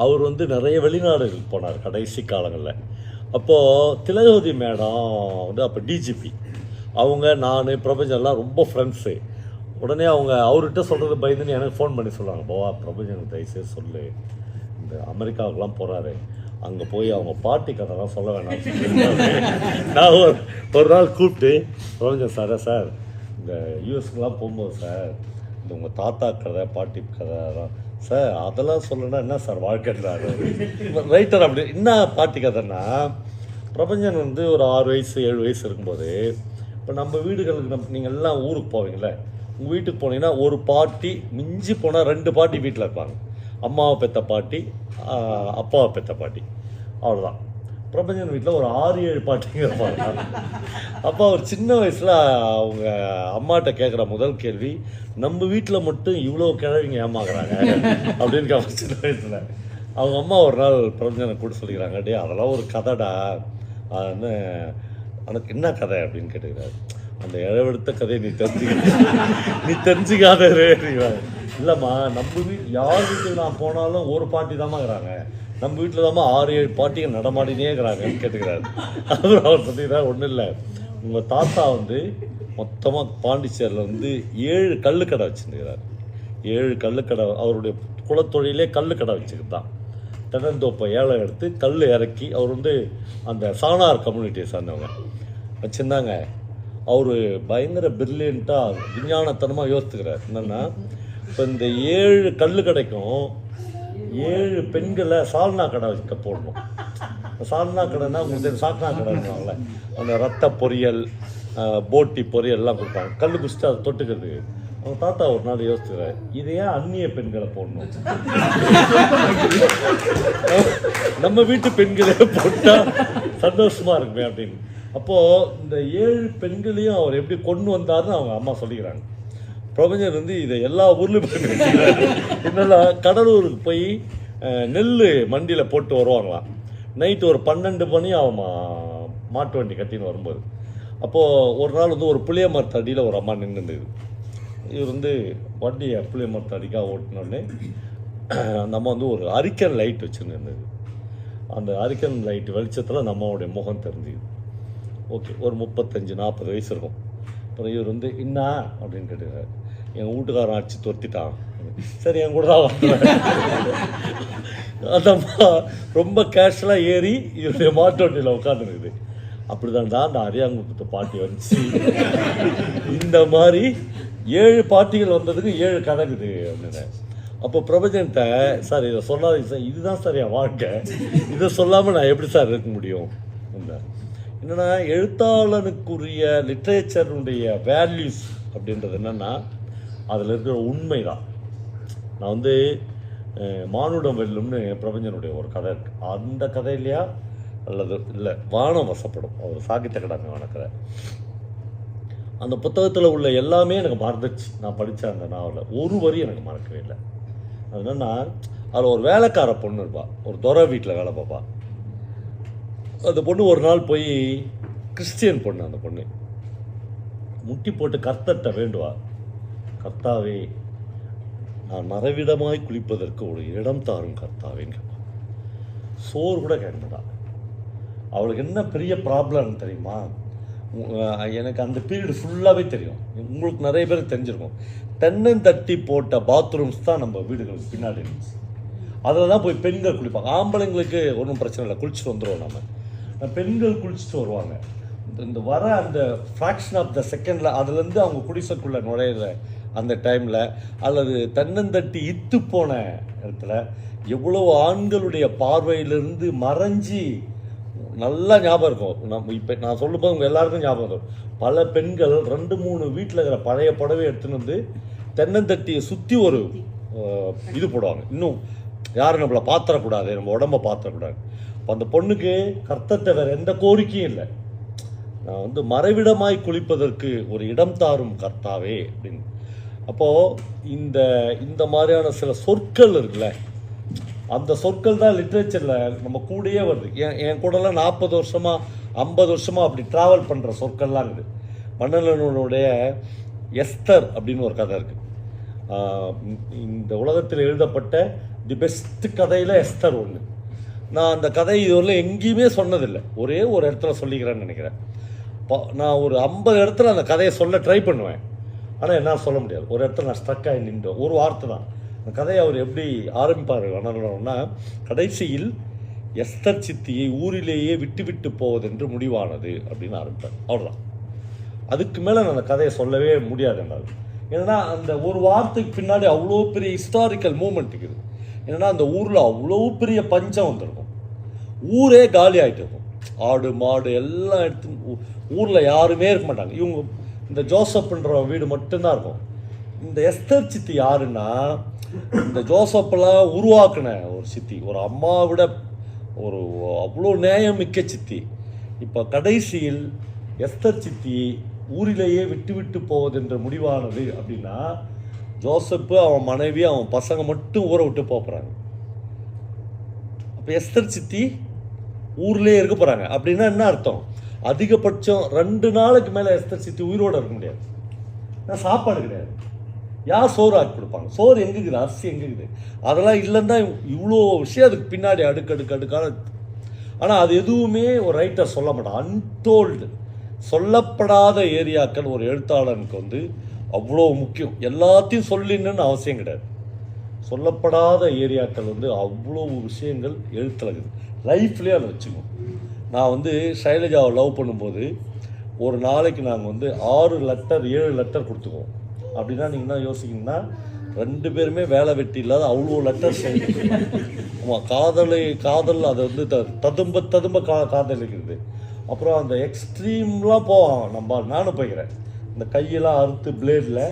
அவர் வந்து நிறைய வெளிநாடுகள் போனார் கடைசி காலங்களில். அப்போது திலகவதி மேடம் வந்து அப்போ டிஜிபி. அவங்க நான் பிரபஞ்சன்லாம் ரொம்ப ஃப்ரெண்ட்ஸு. உடனே அவர்கிட்ட சொல்கிறது பயந்துன்னு எனக்கு ஃபோன் பண்ணி சொல்லுவாங்க, பாவா பிரபஞ்சனுக்கு தயவுசெய்து சொல்லு, இந்த அமெரிக்காவுக்குலாம் போகிறாரு, அங்கே போய் அவங்க பாட்டி கதைலாம் சொல்ல வேணாம். நான் ஒரு நாள் கூப்பிட்டு பிரபஞ்சன் சார் இந்த யூஎஸ்க்குலாம் போகும்போது சார் இந்த உங்கள் தாத்தா கதை பாட்டி கதை சார் அதெல்லாம் சொல்லணும்னா என்ன சார் வாழ்க்கைன்றாரு ரைட்டர். அப்படி என்ன பாட்டி கதைன்னா, பிரபஞ்சன் வந்து ஒரு 6 வயசு 7 வயசு இருக்கும்போது, இப்போ நம்ம வீடுகளுக்கு நீங்கள் எல்லாம் ஊருக்கு போவீங்களே, உங்கள் வீட்டுக்கு போனீங்கன்னா ஒரு பாட்டி மிஞ்சி போனால் 2 பாட்டி வீட்டில் இருப்பாங்க. அம்மாவை பெற்ற பாட்டி, அப்பாவை பெற்ற பாட்டி, அவ்வளோதான். பிரபஞ்சன் வீட்டில் ஒரு 6-7 பாட்டிங்க இருப்பாங்க. அப்போ அவர் சின்ன வயசில் அவங்க அம்மாட்ட கேட்குற முதல் கேள்வி, நம்ம வீட்டில் மட்டும் இவ்வளோ கிழவிங்க ஏமாக்குறாங்க அப்படின்னு கேட்க. சின்ன வயசில் அவங்க அம்மா ஒரு நாள் பிரபஞ்சனை கூட சொல்லிக்கிறாங்க, டே அதெல்லாம் ஒரு கதைடா, அது எனக்கு என்ன கதை அப்படின்னு கேட்டுக்கிறாரு. அந்த இழவெடுத்த கதையை நீ தெரிஞ்சுக்காத இல்லைம்மா, நம்ம வீட்டு யார் வீட்டுக்கு நான் போனாலும் ஒரு பாட்டி தாம்மா இருக்கிறாங்க, நம்ம வீட்டில் தாம்மா 6-7 பாட்டிகள் நடமாடினே இருக்கிறாங்கன்னு கேட்டுக்கிறாரு. அப்புறம் அவர் சொல்லிடுறாரு, ஒன்றும் இல்லை, உங்கள் தாத்தா வந்து மொத்தமாக பாண்டிச்சேரியில் வந்து 7 கல்லுக்கடை வச்சுருக்கிறார். 7 கல்லுக்கடை, அவருடைய குலத்தொழிலே கல்லுக்கடை வச்சுக்கிட்டு தான். தென்னந்தோப்பை ஏழை எடுத்து கல் இறக்கி, அவர் வந்து அந்த சாணார் கம்யூனிட்டியை சார்ந்தவங்க வச்சுருந்தாங்க. அவர் பயங்கர பிரில்லியண்ட்டாக விஞ்ஞானத்தனமாக யோசித்துக்கிறார். என்னென்னா, இப்போ இந்த 7 கல் கடைக்கும் 7 பெண்களை சால்னா கடை வைக்க போடணும். சால்னா கடைன்னா உங்களுக்கு சாக்னா கடைன்னுவாங்களே, அந்த ரத்த பொரியல், போட்டி பொரியல்லாம் கொடுப்பாங்க, கல் குடிச்சிட்டு அதை தொட்டுக்கிறது. அவங்க தாத்தா ஒரு நாள் யோசிச்சுக்கிறார், இதை ஏன் அந்நிய பெண்களை போடணும், நம்ம வீட்டு பெண்களே போட்டால் சந்தோஷமா இருக்குமே அப்படின்னு. அப்போது இந்த 7 பெண்களையும் அவர் எப்படி கொண்டு வந்தாருன்னு அவங்க அம்மா சொல்லிக்கிறாங்க. பிரபஞ்சன் வந்து இதை எல்லா ஊர்லேயும் என்னெல்லாம் கடலூருக்கு போய் நெல் மண்டியில் போட்டு வருவாங்களாம். நைட்டு ஒரு 12 மணி ஆகுமா மாட்டு வண்டி கட்டின்னு வரும்போது. அப்போது ஒரு நாள் வந்து ஒரு புளிய மரத்தடியில் ஒரு அம்மா நின்றுருந்தது. இவர் வந்து வண்டியை புளிய மரத்தடிக்காக ஓட்டினோடனே அந்த அம்மா வந்து ஒரு அரிக்கன் லைட் வச்சுருந்தது. அந்த அரிக்கன் லைட் வெளிச்சத்தில் அந்த அம்மாவுடைய முகம் தெரிஞ்சுது. ஓகே, ஒரு 35-40 வயசு இருக்கும். அப்புறம் இவர் வந்து என்ன அப்படின்னு கேட்டுக்கிறார். எங்கள் வீட்டுக்காரன் அடிச்சு துரத்திட்டான். சரி, என் கூட தான் வந்தேன். அந்த அம்மா ரொம்ப கேஷுவலாக ஏறி இவருடைய மாட்டு வண்டியில் உட்காந்துருக்குது. அப்படிதான் தான் அந்த அரியாங்குப்பத்து பாட்டி வந்துச்சு. இந்த மாதிரி 7 பாட்டிகள் வந்ததுக்கு 7 கதைக்குது அப்படின்னு. அப்போ பிரபஞ்சன்ட்ட, சார் இதை சொல்லாதீங்க சார், இதுதான் சார் என் வாழ்க்கை, இதை சொல்லாமல் நான் எப்படி சார் இருக்க முடியும். என்னென்னா, எழுத்தாளனுக்குரிய லிட்ரேச்சருடைய வேல்யூஸ் அப்படின்றது என்னென்னா, அதில் இருக்கிற உண்மை தான். நான் வந்து மானுடம் வெல்லும்னு பிரபஞ்சனுடைய ஒரு கதை இருக்குது. அந்த கதையிலையா அல்லது இல்லை வானம் வசப்படும், அவர் சாகித்ய அகாடமி கதை. அந்த புத்தகத்தில் உள்ள எல்லாமே எனக்கு மறந்துச்சு. நான் படித்த அந்த நாவலில் ஒரு வரி எனக்கு மறக்கவே இல்லை. அது என்னென்னா, அதில் ஒரு வேலைக்கார பொண்ணு இருப்பா, ஒரு துறை வீட்டில் வேலை பார்ப்பா. அந்த பொண்ணு ஒரு நாள் போய், கிறிஸ்டியன் பொண்ணு, அந்த பொண்ணு முட்டி போட்டு கர்த்தர்கிட்ட வேண்டுவா, கர்த்தாவே நான் மறைவிடமாய் குளிப்பதற்கு ஒரு இடம் தாரும் கர்த்தாவேன்னு கேட்பான். சோறு கூட கேட்கமாட்டான். அவளுக்கு என்ன பெரிய ப்ராப்ளம்னு தெரியுமா? எனக்கு அந்த பீரியடு ஃபுல்லாகவே தெரியும், உங்களுக்கு நிறைய பேருக்கு தெரிஞ்சிருக்கும். தென்னந்தட்டி போட்ட பாத்ரூம்ஸ் தான் நம்ம வீடுகளுக்கு பின்னாடி இருந்துச்சு. அதில் தான் போய் பெண்கள் குளிப்பாங்க. ஆம்பளைங்களுக்கு ஒன்றும் பிரச்சனை இல்லை, குளிச்சுட்டு வந்துடுவோம். நம்ம பெண்கள் குளிச்சுட்டு வருவாங்க. இந்த வர அந்த ஃப்ராக்ஷன் ஆஃப் த செகண்டில் அதுலேருந்து அவங்க குடிசைக்குள்ளே நுழையிற அந்த டைமில், அல்லது தென்னந்தட்டி இத்து போன இடத்துல எவ்வளோ ஆண்களுடைய பார்வையிலிருந்து மறைஞ்சி நல்லா ஞாபகம் இருக்கும். நம்ம இப்போ நான் சொல்லும்போது உங்கள் எல்லாருக்கும் ஞாபகம் இருக்கும். பல பெண்கள் 2-3 வீட்டில் இருக்கிற பழைய புடவை எடுத்துன்னு வந்து தென்னந்தட்டியை சுற்றி ஒரு இது போடுவாங்க, இன்னும் யாரும் நம்மளை பாத்திரக்கூடாது, நம்ம உடம்பை பாத்திரக்கூடாது. அப்போ அந்த பொண்ணுக்கு கர்த்தத்தை வேறு எந்த கோரிக்கையும் இல்லை. நான் வந்து மறைவிடமாய் குளிப்பதற்கு ஒரு இடம் தாரும் கர்த்தாவே அப்படின்னு. அப்போது இந்த மாதிரியான சில சொற்கள் இருக்குல்ல, அந்த சொற்கள் தான் லிட்ரேச்சரில் நம்ம கூடயே வருது. என் கூடலாம் 40 வருஷமாக 50 வருஷமாக அப்படி ட்ராவல் பண்ணுற சொற்கள்லாம் இருக்குது. மன்னனுடைய எஸ்தர் அப்படின்னு ஒரு கதை இருக்குது. இந்த உலகத்தில் எழுதப்பட்ட தி பெஸ்ட் கதையில் எஸ்தர் ஒன்று. நான் அந்த கதை இதுவரை எங்கேயுமே சொன்னதில்லை, ஒரே ஒரு இடத்துல சொல்லிக்கிறேன்னு நினைக்கிறேன். நான் ஒரு 50 இடத்துல அந்த கதையை சொல்ல ட்ரை பண்ணுவேன், ஆனால் என்னால் சொல்ல முடியாது. ஒரு இடத்துல நான் ஸ்ட்ரக் ஆகி நின்றேன். ஒரு வார்த்தை தான், அந்த கதையை அவர் எப்படி ஆரம்பிப்பார் வண்ணன்னா, கடைசியில் எஸ்தர் சித்தியை ஊரிலேயே விட்டு விட்டு போவதென்று முடிவானது அப்படின்னு ஆரம்பிப்பார். அவ்வளோதான். அதுக்கு மேலே நான் அந்த கதையை சொல்லவே முடியாது என்னால். ஏன்னா அந்த ஒரு வார்த்தைக்கு பின்னாடி அவ்வளோ பெரிய ஹிஸ்டாரிக்கல் மூமெண்ட் இருக்குது. ஏன்னா அந்த ஊரில் அவ்வளோ பெரிய பஞ்சம் வந்திருக்கும், ஊரே காலி ஆகிட்டு இருக்கும், ஆடு மாடு எல்லாம் எடுத்து ஊரில் யாருமே இருக்க மாட்டாங்க. இவங்க இந்த ஜோசப்ன்ற வீடு மட்டும்தான் இருக்கும். இந்த எஸ்தர் சித்தி யாருன்னா, இந்த ஜோசப்பெல்லாம் உருவாக்குன ஒரு சித்தி, ஒரு அம்மாவை விட ஒரு அவ்வளோ நேயம் மிக்க சித்தி. இப்போ கடைசியில் எஸ்தர் சித்தி ஊரிலேயே விட்டு விட்டு போவதென்ற முடிவானது அப்படின்னா, ஜோசப்பு அவன் மனைவி அவன் பசங்க மட்டும் ஊரை விட்டு போகிறாங்க. அப்போ எஸ்தர் சித்தி ஊர்லேயே இருக்க போகிறாங்க அப்படின்னா என்ன அர்த்தம்? அதிகபட்சம் 2 நாளைக்கு மேலே எஸ்தர் சித்தி உயிரோடு இருக்க முடியாது. நான் சாப்பாடு கிடையாது, யார் சோறு ஆக்கி கொடுப்பாங்க? சோறு எங்கே இருக்குது? அரிசி எங்கே இருக்குது? அதெல்லாம் இல்லைன்னா இவ்வளோ விஷயம் அதுக்கு பின்னாடி அடுக்கடுக்கான. ஆனால் அது எதுவுமே ஒரு ரைட்டர் சொல்ல மாட்டான். அன்டோல்டு, சொல்லப்படாத ஏரியாக்கள் ஒரு எழுத்தாளனுக்கு அவ்வளோ முக்கியம். எல்லாத்தையும் சொல்லின்னு அவசியம் கிடையாது. சொல்லப்படாத ஏரியாக்கள் அவ்வளோ விஷயங்கள் எழுத்துல இருக்குது. லைஃப்லேயே அதை வச்சுக்கணும். நான் ஷைலஜாவை லவ் பண்ணும்போது ஒரு நாளைக்கு நாங்கள் 6 லெட்டர் 7 லெட்டர் கொடுத்துக்குவோம். அப்படின்னா நீங்கள் என்ன யோசிக்கணும்னா, 2 பேருமே வேலை வெட்டி இல்லாத அவ்வளோ லெட்டர் செய்யுது. ஆமாம், காதல் அதை ததும்ப காதலிக்கிறது. அப்புறம் அந்த எக்ஸ்ட்ரீம்லாம் போவோம். நானும் போய்க்கிறேன். இந்த கையெல்லாம் அறுத்து பிளேடில்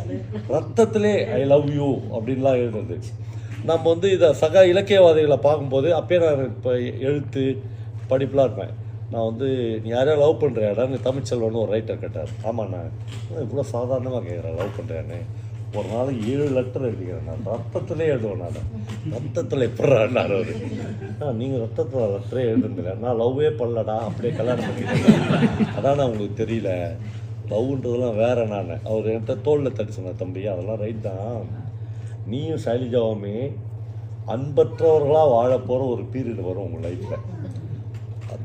ரத்தத்திலே ஐ லவ் யூ அப்படின்லாம் எழுதுறது. நம்ம இதை சக இலக்கியவாதிகளை பார்க்கும்போது அப்பயே நான் இப்போ எழுத்து படிப்புலாம் இருப்பேன். நான் நீ யாரையா லவ் பண்ணுறியாடான்னு தமிழ்ச்செல்வன் ஒரு ரைட்டர் கேட்டார். ஆமாம், நான் இவ்வளோ சாதாரணமாக கேட்குறேன், லவ் பண்ணுறேன்னு. ஒரு நாளைக்கு 7 லெட்டர் எழுதிக்கிறேன். நான் ரத்தத்திலே எழுதுவேன். நான் ரத்தத்தில் எப்படிறான்னார் அவர். நீங்கள் ரத்தத்தில் லெட்டரே எழுதுந்தில்ல, நான் லவ்வே பண்ணலடா, அப்படியே கல்யாணம் பண்ணிக்கிறேன். அதான் உங்களுக்கு தெரியல, லவ்ன்றதெல்லாம் வேற. நான் அவர் என்கிட்ட தோளில் தட்டி சொன்னார், தம்பி அதெல்லாம் ரைட் தான், நீயும் ஷைலஜாவுமே அன்பற்றவர்களாக வாழ போகிற ஒரு பீரியட் வரும் உங்கள் லைஃப்பில்.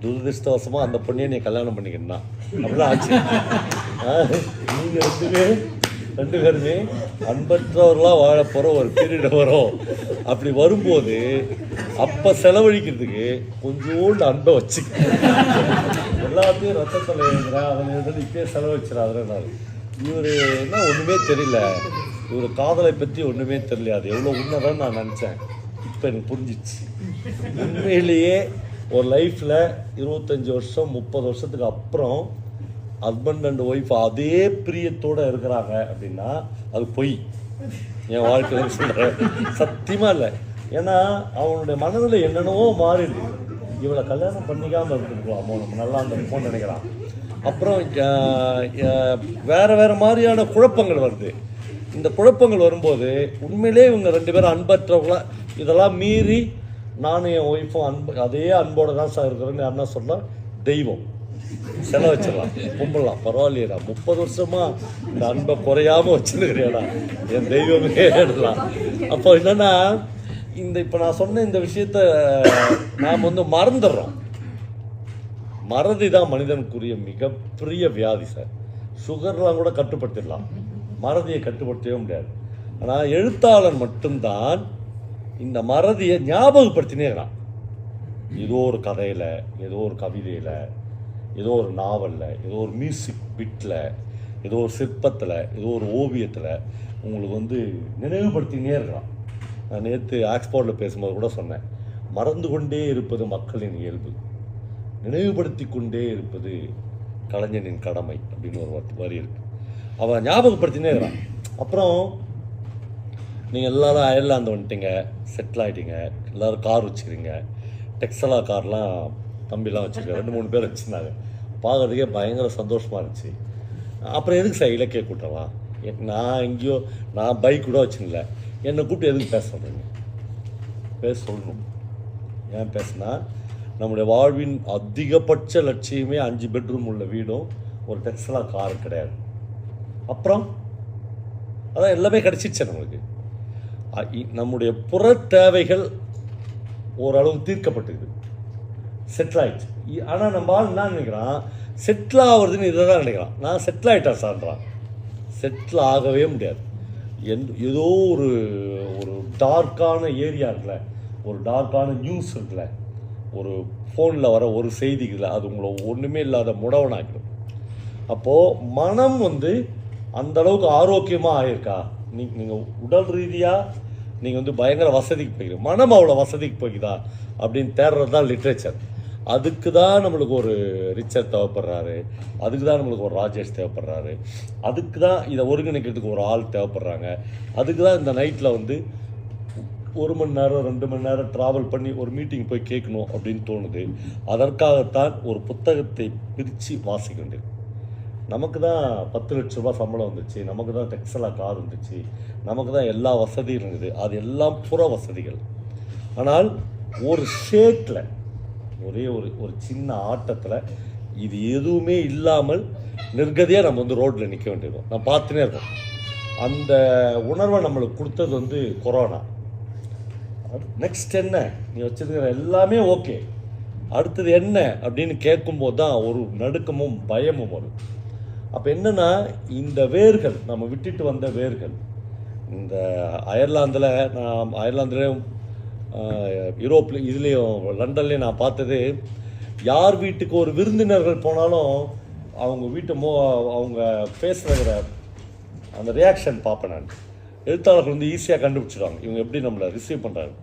துரதிருஷ்டவசமாக அந்த பொண்ணையே நீ கல்யாணம் பண்ணிக்கணும்னா அப்படிலாம் ஆச்சு. நீங்கள் 2 பேருமே அன்பற்றவர்களாக வாழ போகிற ஒரு பீரியட் வரும். அப்படி வரும்போது அப்போ செலவழிக்கிறதுக்கு கொஞ்சோண்டு அன்பை வச்சுக்க. எல்லாத்தையும் ரத்தத்தில் எழுதுறேன், அதில் எழுதுறது இப்பயே செலவழிச்சிடாதுன்னாரு. இவர் என்ன ஒன்றுமே தெரியல, இவர் காதலை பற்றி ஒன்றுமே தெரியல. அது எவ்வளோ உண்மைதான் நான் நினச்சேன். இப்போ எனக்கு புரிஞ்சிச்சு. உண்மையிலேயே ஒரு லைஃப்பில் 25 வருஷம் 30 வருஷத்துக்கு அப்புறம் ஹஸ்பண்ட் அண்ட் ஒய்ஃப் அதே பிரியத்தோடு இருக்கிறாங்க அப்படின்னா அது பொய். என் வாழ்க்கையில் சொல்கிறேன், சத்தியமாக இல்லை. ஏன்னா அவனுடைய மனதில் என்னென்னவோ மாறிடுது. இவளை கல்யாணம் பண்ணிக்காமல் இருந்துருக்கலாமோ, நம்ம நல்லா இருந்திருப்போம்னு நினைக்கிறான். அப்புறம் வேறு மாதிரியான குழப்பங்கள் வருது. இந்த குழப்பங்கள் வரும்போது உண்மையிலே இவங்க 2 பேரும் அன்பற்றவங்களா, இதெல்லாம் மீறி நானும் என் ஒய்ஃபும் அதே அன்போடு தான் சார் இருக்கிறேன்னு யாருன்னா சொன்னால் தெய்வம் செலவச்சிடலாம், கும்பிடலாம், பரவாயில்லையடா 30 வருஷமாக இந்த அன்பை குறையாமல் வச்சுருக்கிறியாடா, என் தெய்வமே எடுக்கலாம். அப்போ என்னென்னா, இப்போ நான் சொன்ன இந்த விஷயத்த நாம் மறந்துடுறோம். மறதி தான் மனிதனுக்குரிய மிகப்பெரிய வியாதி சார். சுகர்லாம் கூட கட்டுப்படுத்திடலாம், மறதியை கட்டுப்படுத்தவே முடியாது. ஆனால் எழுத்தாளன் மட்டும்தான் இந்த மறதியை ஞாபகப்படுத்தினே இருக்கான். ஏதோ ஒரு கதையில், ஏதோ ஒரு கவிதையில், ஏதோ ஒரு நாவலில், ஏதோ ஒரு மியூசிக் பிட்டில், ஏதோ ஒரு சிற்பத்தில், ஏதோ ஒரு ஓவியத்தில் உங்களுக்கு நினைவுபடுத்தினே இருக்கலாம். நான் நேற்று ஆக்ஸ்போர்டில் பேசும்போது கூட சொன்னேன், மறந்து கொண்டே இருப்பது மக்களின் இயல்பு, நினைவுபடுத்தி கொண்டே இருப்பது கலைஞனின் கடமை அப்படின்னு ஒரு வரி இருக்குது. அவன் ஞாபகப்படுத்தினே இருக்கிறான். அப்புறம் நீங்கள் எல்லோரும் அயர்லாந்து வந்துட்டீங்க, செட்டில் ஆகிட்டீங்க, எல்லோரும் கார் வச்சுக்கிறீங்க. டெக்ஸலா கார்லாம் தம்பிலாம் வச்சுருக்கேன், 2-3 பேர் வச்சுருந்தாங்க. பார்க்குறதுக்கே பயங்கர சந்தோஷமாக இருந்துச்சு. அப்புறம் எதுக்கு சார் இலக்கிய கூட்டலாம்? நான் எங்கேயோ நான் பைக் கூட வச்சுக்கல, என்னை கூப்பிட்டு எதுக்கு பேச சொல்கிறீங்க? பேச சொல்லணும். ஏன் பேசுனா, நம்முடைய வாழ்வின் அதிகபட்ச லட்சியமே 5 பெட்ரூம் உள்ள வீடும் ஒரு டெக்ஸலா கார் கிடையாது. அப்புறம் அதான் எல்லாமே கிடச்சிச்சு நம்மளுக்கு. நம்முடைய புற தேவைகள் ஓரளவு தீர்க்கப்பட்டுக்குது, செட்டில் ஆகிடுச்சு. ஆனால் நம்ம ஆள் என்ன நினைக்கிறான், செட்டில் ஆகுறதுன்னு இதை தான் நினைக்கிறான். நான் செட்டில் ஆகிட்டேன் சார்ன்றான். செட்டில் ஆகவே முடியாது. ஏதோ ஒரு ஒரு டார்க்கான ஏரியா இருக்குல்ல, ஒரு டார்க்கான நியூஸ் இருக்குல்ல, ஒரு ஃபோனில் வர ஒரு செய்திகளை அது உங்களை ஒன்றுமே இல்லாத முடவனாக்கிடும். அப்போது மனம் அந்தளவுக்கு ஆரோக்கியமாக ஆயிருக்கா? நீங்கள் உடல் ரீதியாக நீங்கள் பயங்கர வசதிக்கு போய்க்கிறீங்க, மனம் அவ்வளோ வசதிக்கு போய்க்குதா அப்படின்னு தேடுறது தான் லிட்ரேச்சர். அதுக்கு தான் நம்மளுக்கு ஒரு ரிச்சர் தேவைப்படுறாரு, அதுக்கு தான் நம்மளுக்கு ஒரு ராஜேஷ் தேவைப்படுறாரு, அதுக்கு தான் இதை ஒருங்கிணைக்கிறதுக்கு ஒரு ஆள் தேவைப்படுறாங்க, அதுக்கு தான் இந்த நைட்டில் 1 மணி நேரம் 2 மணி நேரம் ட்ராவல் பண்ணி ஒரு மீட்டிங் போய் கேட்கணும் அப்படின்னு தோணுது. அதற்காகத்தான் ஒரு புத்தகத்தை பிரித்து வாசிக்க வேண்டியது. நமக்கு தான் 10 லட்ச ரூபா சம்பளம் வந்துச்சு, நமக்கு தான் டெக்ஸலா கார் வந்துச்சு, நமக்கு தான் எல்லா வசதியும் இருந்தது. அது எல்லாம் புற வசதிகள். ஆனால் ஒரு ஷேக்கில், ஒரே ஒரு சின்ன ஆட்டத்தில் இது எதுவுமே இல்லாமல் நிர்கதியாக நம்ம ரோட்டில் நிற்க வேண்டியிருக்கோம். நான் பார்த்துனே இருக்கோம். அந்த உணர்வை நம்மளுக்கு கொடுத்தது கொரோனா. நெக்ஸ்ட் என்ன, நீ வச்சிருக்கிற எல்லாமே ஓகே, அடுத்தது என்ன அப்படின்னு கேட்கும்போது தான் ஒரு நடுக்கமும் பயமும் வரும். அப்போ என்னென்னா, இந்த வேர்கள், நம்ம விட்டுட்டு வந்த வேர்கள், இந்த அயர்லாந்துலேயும் யூரோப்பில் இதுலேயும் லண்டன்லேயும் நான் பார்த்தது, யார் வீட்டுக்கு ஒரு விருந்தினர்கள் போனாலும் அவங்க அவங்க பேசுகிற அந்த ரியாக்ஷன் பார்ப்பேன் நான். எழுத்தாளர்கள் ஈஸியாக கண்டுபிடிச்சிடுவாங்க இவங்க எப்படி நம்மளை ரிசீவ் பண்ணுறாங்க.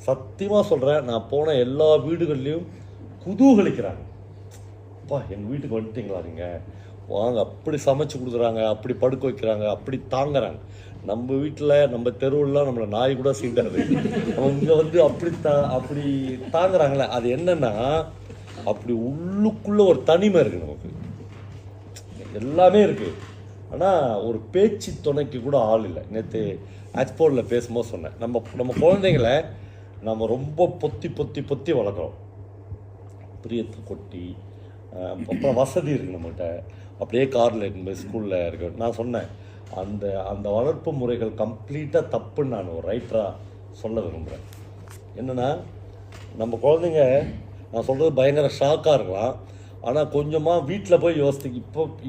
சத்தியமாக சொல்கிறேன், நான் போன எல்லா வீடுகள்லேயும் குதூகலிக்கிறாங்க. அப்பா எங்கள் வீட்டுக்கு வந்துட்டீங்களா நீங்கள், வாங்க, அப்படி சமைச்சு கொடுக்குறாங்க, அப்படி படுக்க வைக்கிறாங்க, அப்படி தாங்குறாங்க. நம்ம வீட்டில் நம்ம தெருவுலாம் நம்மளை நாய் கூட சீண்டாது, அவங்க அப்படி தாங்குறாங்களே. அது என்னென்னா, அப்படி உள்ளுக்குள்ளே ஒரு தனிமை இருக்குது, நமக்கு எல்லாமே இருக்குது. ஆனால் ஒரு பேச்சு துணைக்கு கூட ஆள் இல்லை. நேற்று ஆக்ஸ்போர்டில் பேசும்போது சொன்னேன், நம்ம குழந்தைங்களை நம்ம ரொம்ப பொத்தி வளர்க்குறோம். பிரியத்தை கொட்டி, அப்புறம் வசதி இருக்குது நம்மகிட்ட, அப்படியே காரில் இருக்கும்போது ஸ்கூலில் இருக்கு. நான் சொன்னேன், அந்த வளர்ப்பு முறைகள் கம்ப்ளீட்டாக தப்புன்னு நான் ஒரு ரைட்டராக சொல்ல விரும்புகிறேன். என்னென்னா, நம்ம குழந்தைங்க, நான் சொல்கிறது பயங்கர ஷாக்காக இருக்கலாம், ஆனால் கொஞ்சமாக வீட்டில் போய்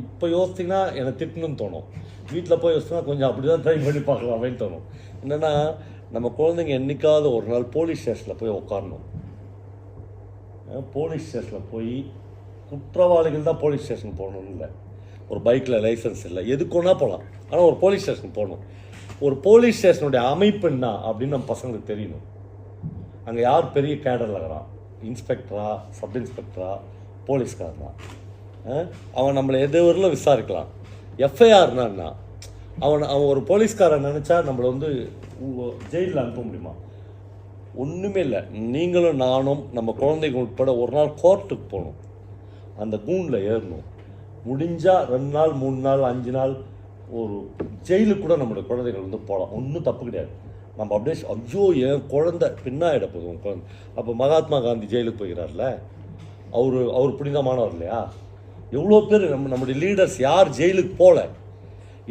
இப்போ யோசித்திங்கன்னா எனக்கு திட்டணும்னு தோணும். வீட்டில் போய் யோசிச்சிங்கன்னா கொஞ்சம் அப்படி தான் ட்ரை பண்ணி பார்க்கலாமேன்னு தோணும். என்னென்னா, நம்ம குழந்தைங்க என்றைக்காவது ஒரு நாள் போலீஸ் ஸ்டேஷனில் போய் உட்காரணும். போலீஸ் ஸ்டேஷனில் போய், குற்றவாளிகள் தான் போலீஸ் ஸ்டேஷன் போகணும்னு இல்லை, ஒரு பைக்கில் லைசன்ஸ் இல்லை, எதுக்குன்னா போகலாம், ஆனால் ஒரு போலீஸ் ஸ்டேஷன் போகணும். ஒரு போலீஸ் ஸ்டேஷனுடைய அமைப்பு என்ன அப்படின்னு நம்ம பசங்களுக்கு தெரியணும். அங்கே யார் பெரிய கேடரில் இருக்கிறான், இன்ஸ்பெக்டரா, சப் இன்ஸ்பெக்டரா, போலீஸ்காரனா, அவன் நம்மளை எதுவரையிலும் விசாரிக்கலாம். எஃப்ஐஆர்னா அவன் ஒரு போலீஸ்காரன் நினச்சா நம்மளை ஜெயிலில் அனுப்ப முடியுமா? ஒன்றுமே இல்லை. நீங்களும் நானும் நம்ம குழந்தைங்க உட்பட ஒரு நாள் கோர்ட்டுக்கு போகணும், அந்த கூண்டில் ஏறணும், முடிஞ்சால் 2 நாள் 3 நாள் 5 நாள் ஒரு ஜெயிலுக்கு கூட நம்மளுடைய குழந்தைகள் போகலாம், ஒன்றும் தப்பு கிடையாது. நம்ம அப்படியே ஐயோ என் குழந்தை பின்னாயிட போதும் உன் குழந்தை. அப்போ மகாத்மா காந்தி ஜெயிலுக்கு போகிறார்ல, அவர் புனிதமானவர் இல்லையா? எவ்வளோ பேர் நம்முடைய லீடர்ஸ் யார் ஜெயிலுக்கு போகல?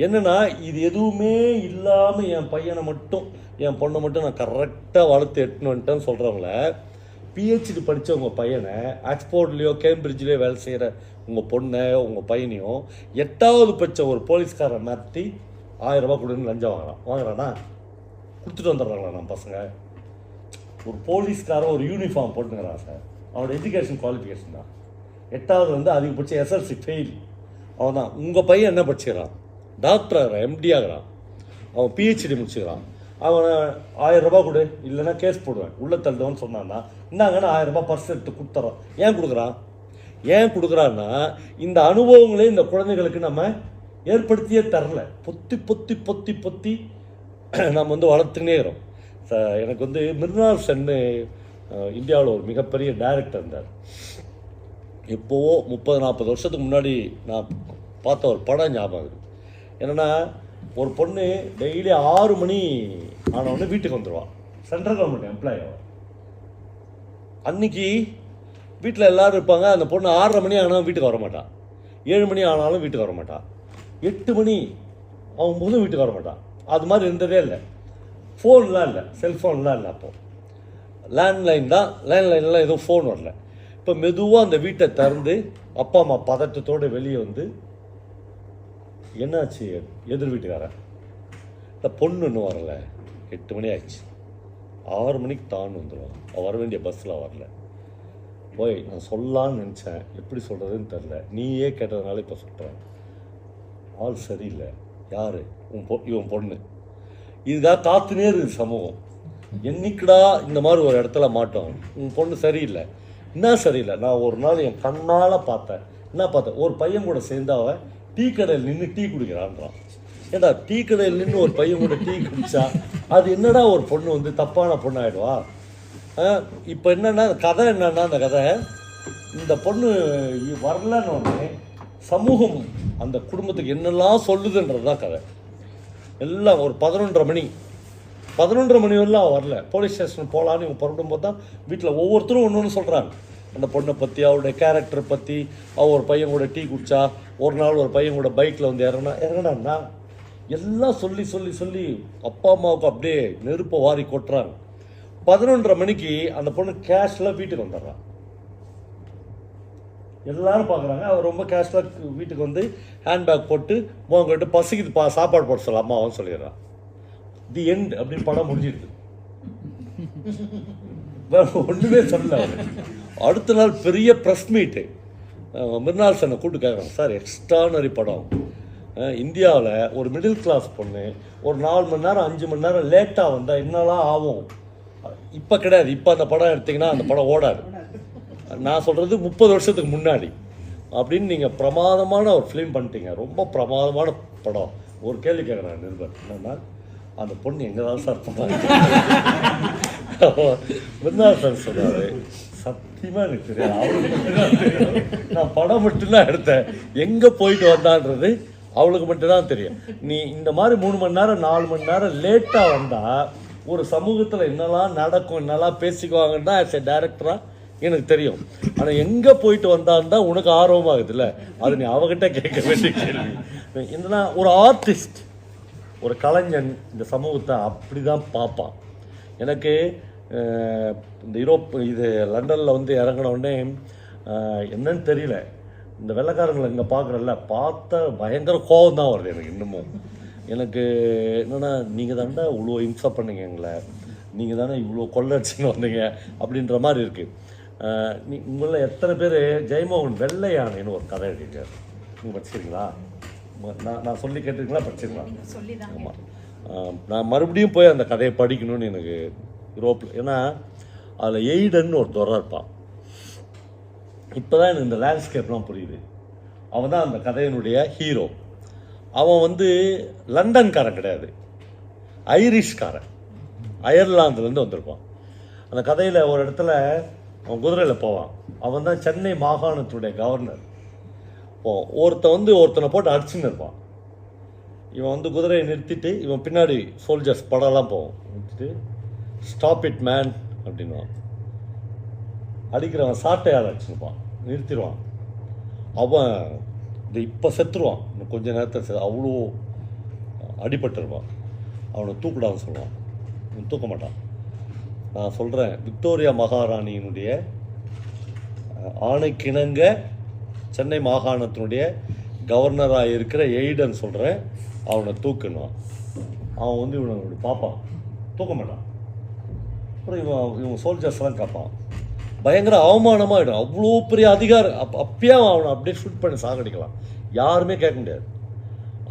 என்னென்னா, இது எதுவுமே இல்லாமல் என் பையனை மட்டும் என் பொண்ணை மட்டும் நான் கரெக்டாக வளர்த்து எட்டுன்னு வந்துட்டேன்னு சொல்கிறவங்கள, பிஹெச்டி படித்த உங்கள் பையனை, ஆக்ஸ்போர்ட்லேயோ கேம்பிரிட்ஜ்லேயோ வேலை செய்கிற உங்கள் பொண்ணை உங்கள் பையனையும் 8வது படித்த ஒரு போலீஸ்காரன் மாற்றி 1000 ரூபா கொடுன்னு லஞ்சம் வாங்குறானா? கொடுத்துட்டு வந்துடுறாங்களா நம்ம பசங்க? ஒரு போலீஸ்காரன் ஒரு யூனிஃபார்ம் போட்டுங்கிறான் சார், அவனோட எஜுகேஷன் குவாலிஃபிகேஷன் தான் 8வது அதிகபட்சம் எஸ்எல்சி ஃபெயில். அவன் தான். உங்கள் பையன் என்ன படிச்சுக்கிறான்? டாக்டர் ஆகிறான், எம்டி ஆகிறான், அவன் பிஹெச்டி முடிச்சுக்கிறான். அவனை 1000 ரூபா கொடு, இல்லைன்னா கேஸ் போடுவேன், உள்ள தள்ளுவன்னு சொன்னான்னா, இந்தாங்கன்னா 1000 ரூபா பர்ஸ் எடுத்து கொடுத்துறான். ஏன் கொடுக்குறான்னா, இந்த அனுபவங்களே இந்த குழந்தைகளுக்கு நம்ம ஏற்படுத்தியே தரல. பொத்தி நம்ம வளர்த்துனே இருக்கிறோம். எனக்கு மிர்னால் சென்னு இந்தியாவில் ஒரு மிகப்பெரிய டைரக்டர் இருந்தார். எப்போவோ 30-40 வருஷத்துக்கு முன்னாடி நான் பார்த்த ஒரு படம் ஞாபகம் இருக்குது. என்னென்னா, ஒரு பொண்ணு டெய்லி 6 மணி ஆனவுடனே வீட்டுக்கு வந்துடுவான். சென்ட்ரல் கவர்மெண்ட் எம்ப்ளாயி அவன். அன்றைக்கி வீட்டில் எல்லோரும் இருப்பாங்க. அந்த பொண்ணு 6:30 மணி ஆனாலும் வீட்டுக்கு வர மாட்டான், 7 மணி ஆனாலும் வீட்டுக்கு வர மாட்டான், 8 மணி ஆகும்போதும் வீட்டுக்கு வர மாட்டான். அது மாதிரி இருந்ததே இல்லை. ஃபோன்லாம் இல்லை, செல்ஃபோன்லாம் இல்லை. அப்போது லேண்ட்லைன் தான். லேண்ட்லைன்லாம் எதுவும் ஃபோன் வரல. இப்போ மெதுவாக அந்த வீட்டை திறந்து அப்பா அம்மா பதட்டத்தோடு வெளியே என்னாச்சு எதிர் வீட்டுக்காரன், இந்த பொண்ணு இன்னும் வரலை. 8 மணி ஆயிடுச்சு. 6 மணிக்கு தான் வந்துடுவான். அவன் வர வேண்டிய பஸ்ஸில் வரல. போய் நான் சொல்லலான்னு நினச்சேன், எப்படி சொல்கிறதுன்னு தெரில. நீயே கேட்டதுனால இப்போ சொல்கிறேன். ஆள் சரியில்லை. யார்? இவன் பொண்ணு. இதுக்காக காத்துனே இருக்குது சமூகம். என்னைக்குடா இந்த மாதிரி ஒரு இடத்துல மாட்டோம். உன் பொண்ணு சரியில்லை. என்ன சரியில்லை? நான் ஒரு நாள் என் கண்ணால் பார்த்தேன். என்ன பார்த்தேன்? ஒரு பையன் கூட சேர்ந்து அவன் டீ கடையில் நின்று டீ குடிக்கிறான்றான். ஏண்டா டீ கடையில் நின்று ஒரு பையன் கூட டீ குடிச்சா அது என்னடா ஒரு பொண்ணு வந்து தப்பான பொண்ணு ஆகிடுவா? இப்போ என்னென்னா கதை என்னன்னா, அந்த கதை இந்த பொண்ணு வரலன்னு உடனே சமூகம் அந்த குடும்பத்துக்கு என்னெல்லாம் சொல்லுதுன்றது தான் கதை. எல்லாம் ஒரு 11:30 மணி வரலாம் வரல. போலீஸ் ஸ்டேஷன் போகலான்னு இவங்க புறப்படும் போது தான் வீட்டில் ஒவ்வொருத்தரும் ஒன்று ஒன்று சொல்கிறாங்க. அந்த பொண்ணை பற்றி, அவருடைய கேரக்டரை பற்றி. அவள் ஒரு பையன் கூட டீ குடிச்சா, ஒரு நாள் ஒரு பையன் கூட பைக்கில் வந்து இறங்கினான்னா எல்லாம் சொல்லி சொல்லி சொல்லி அப்பா அம்மாவுக்கு அப்படியே நெருப்பை வாரி கொட்டுறாங்க. 11:30 மணிக்கு அந்த பொண்ணு கேஷில் வீட்டுக்கு வந்துடுறான். எல்லாரும் பார்க்குறாங்க. அவர் ரொம்ப கேஷுவலாக வீட்டுக்கு வந்து ஹேண்ட்பேக் போட்டு போங்கிட்டு பசிக்குது சாப்பாடு போட சொல்ல அம்மாவும் சொல்லிடுறான். தி எண்ட் அப்படின்னு படம் முடிஞ்சிடுது. ஒன்றுமே சொல்லல. அடுத்த நாள் பெரிய ப்ரெஸ் மீட்டு. மிர்னால் சென்னை கூப்பிட்டு கேட்குறாங்க, சார் எக்ஸ்ட்ரானரி படம். இந்தியாவில் ஒரு மிடில் கிளாஸ் பொண்ணு ஒரு 4 மணி நேரம் 5 மணி நேரம் லேட்டாக வந்தால் என்னெல்லாம் ஆகும்? இப்போ கிடையாது. இப்போ அந்த படம் எடுத்திங்கன்னா அந்த படம் ஓடாது. நான் சொல்கிறது 30 வருஷத்துக்கு முன்னாடி அப்படின்னு நீங்கள் பிரமாதமான ஒரு ஃபிலிம் பண்ணிட்டீங்க. ரொம்ப பிரமாதமான படம். ஒரு கேள்வி கேட்குறேன் நிருபர், என்னன்னா அந்த பொண்ணு எங்கே தான் சார் பண்ணாங்க? மிர்னால் சார் சொன்னார், சத்தியமாக எனக்கு தெரியாது. அவளுக்கு மட்டும்தான் தெரியும். நான் படம் மட்டும்தான் எடுத்தேன். எங்கே போயிட்டு வந்தான்றது அவளுக்கு மட்டும்தான் தெரியும். நீ இந்த மாதிரி 3 மணி நேரம் 4 மணி நேரம் லேட்டாக வந்தால் ஒரு சமூகத்தில் என்னெல்லாம் நடக்கும், என்னெல்லாம் பேசிக்குவாங்கன்னு தான் ஆஸ் எ டைரக்டராக எனக்கு தெரியும். ஆனால் எங்கே போயிட்டு வந்தான்னு தான் உனக்கு ஆர்வமாகுதுல்ல, அது நீ அவகிட்ட கேட்க வேண்டிய கேள்வி. என்னன்னா ஒரு ஆர்டிஸ்ட், ஒரு கலைஞன் இந்த சமூகத்தை அப்படி தான் பார்ப்பான். எனக்கு இந்த இது லண்டனில் வந்து இறங்கின உடனே என்னன்னு தெரியல, இந்த வெள்ளைக்காரங்களை இங்கே பார்க்குறல்ல, பார்த்த பயங்கர கோபம் தான் வருது எனக்கு இன்னமும். எனக்கு என்னென்னா, நீங்கள் தானே இவ்வளோ இம்சை பண்ணீங்க எங்களை, நீங்கள் தானே இவ்வளோ கொள்ளடிச்சுன்னு வந்தீங்க அப்படின்ற மாதிரி இருக்குது. உங்களில் எத்தனை பேர் ஜெயமோகன் வெள்ளை யானைன்னு ஒரு கதை எழுதியிருக்காரு. நீங்கள் படிச்சிருக்கீங்களா? நான் சொல்லி கேட்டிருக்கீங்களா? படிச்சிருக்கலாம். ஆமாம். நான் மறுபடியும் போய் அந்த கதையை படிக்கணும்னு எனக்கு யூரோப்பில். ஏன்னா அதில் எய்டன்னு ஒரு துறை இருப்பான். இப்போ தான் எனக்கு இந்த லேண்ட்ஸ்கேப்லாம் புரியுது. அவன் தான் அந்த கதையினுடைய ஹீரோ. அவன் வந்து லண்டன்காரன் கிடையாது, ஐரிஷ்காரன். அயர்லாந்துலேருந்து வந்திருப்பான். அந்த கதையில் ஒரு இடத்துல அவன் குதிரையில் போவான். அவன் தான் சென்னை மாகாணத்துடைய கவர்னர். ஒருத்தனை போட்டு அடிச்சுன்னு இருப்பான். இவன் வந்து குதிரையை நிறுத்திட்டு, இவன் பின்னாடி சோல்ஜர்ஸ் படம்லாம் போவான். நிறுத்திட்டு ஸ்டாப் இட் மேன் அப்படின்வான். அடிக்கிறவன் சாட்டையால் அடிச்சுருப்பான். நிறுத்திடுவான். அவன் இப்போ செத்துருவான். இன்னும் கொஞ்சம் நேரத்தில் அவ்வளோ அடிபட்டுருவான். அவனை தூக்கிடான்னு சொல்லுவான். அவன் தூக்க மாட்டான். நான் சொல்கிறேன், விக்டோரியா மகாராணியினுடைய ஆணைக்கிணங்க சென்னை மாகாணத்தினுடைய கவர்னராக இருக்கிற எய்டன் சொல்கிறேன், அவனை தூக்கணும். அவன் வந்து இவனை இப்படி பார்ப்பான், தூக்க மாட்டான். அப்புறம் இவன் சோல்ஜர்ஸ்லாம் கேட்பான். பயங்கர அவமானமாகிடும். அவ்வளோ பெரிய அதிகாரம். அப்பயே அவனை அப்படியே ஷூட் பண்ணி சாகடிக்கலாம். யாருமே கேட்க முடியாது.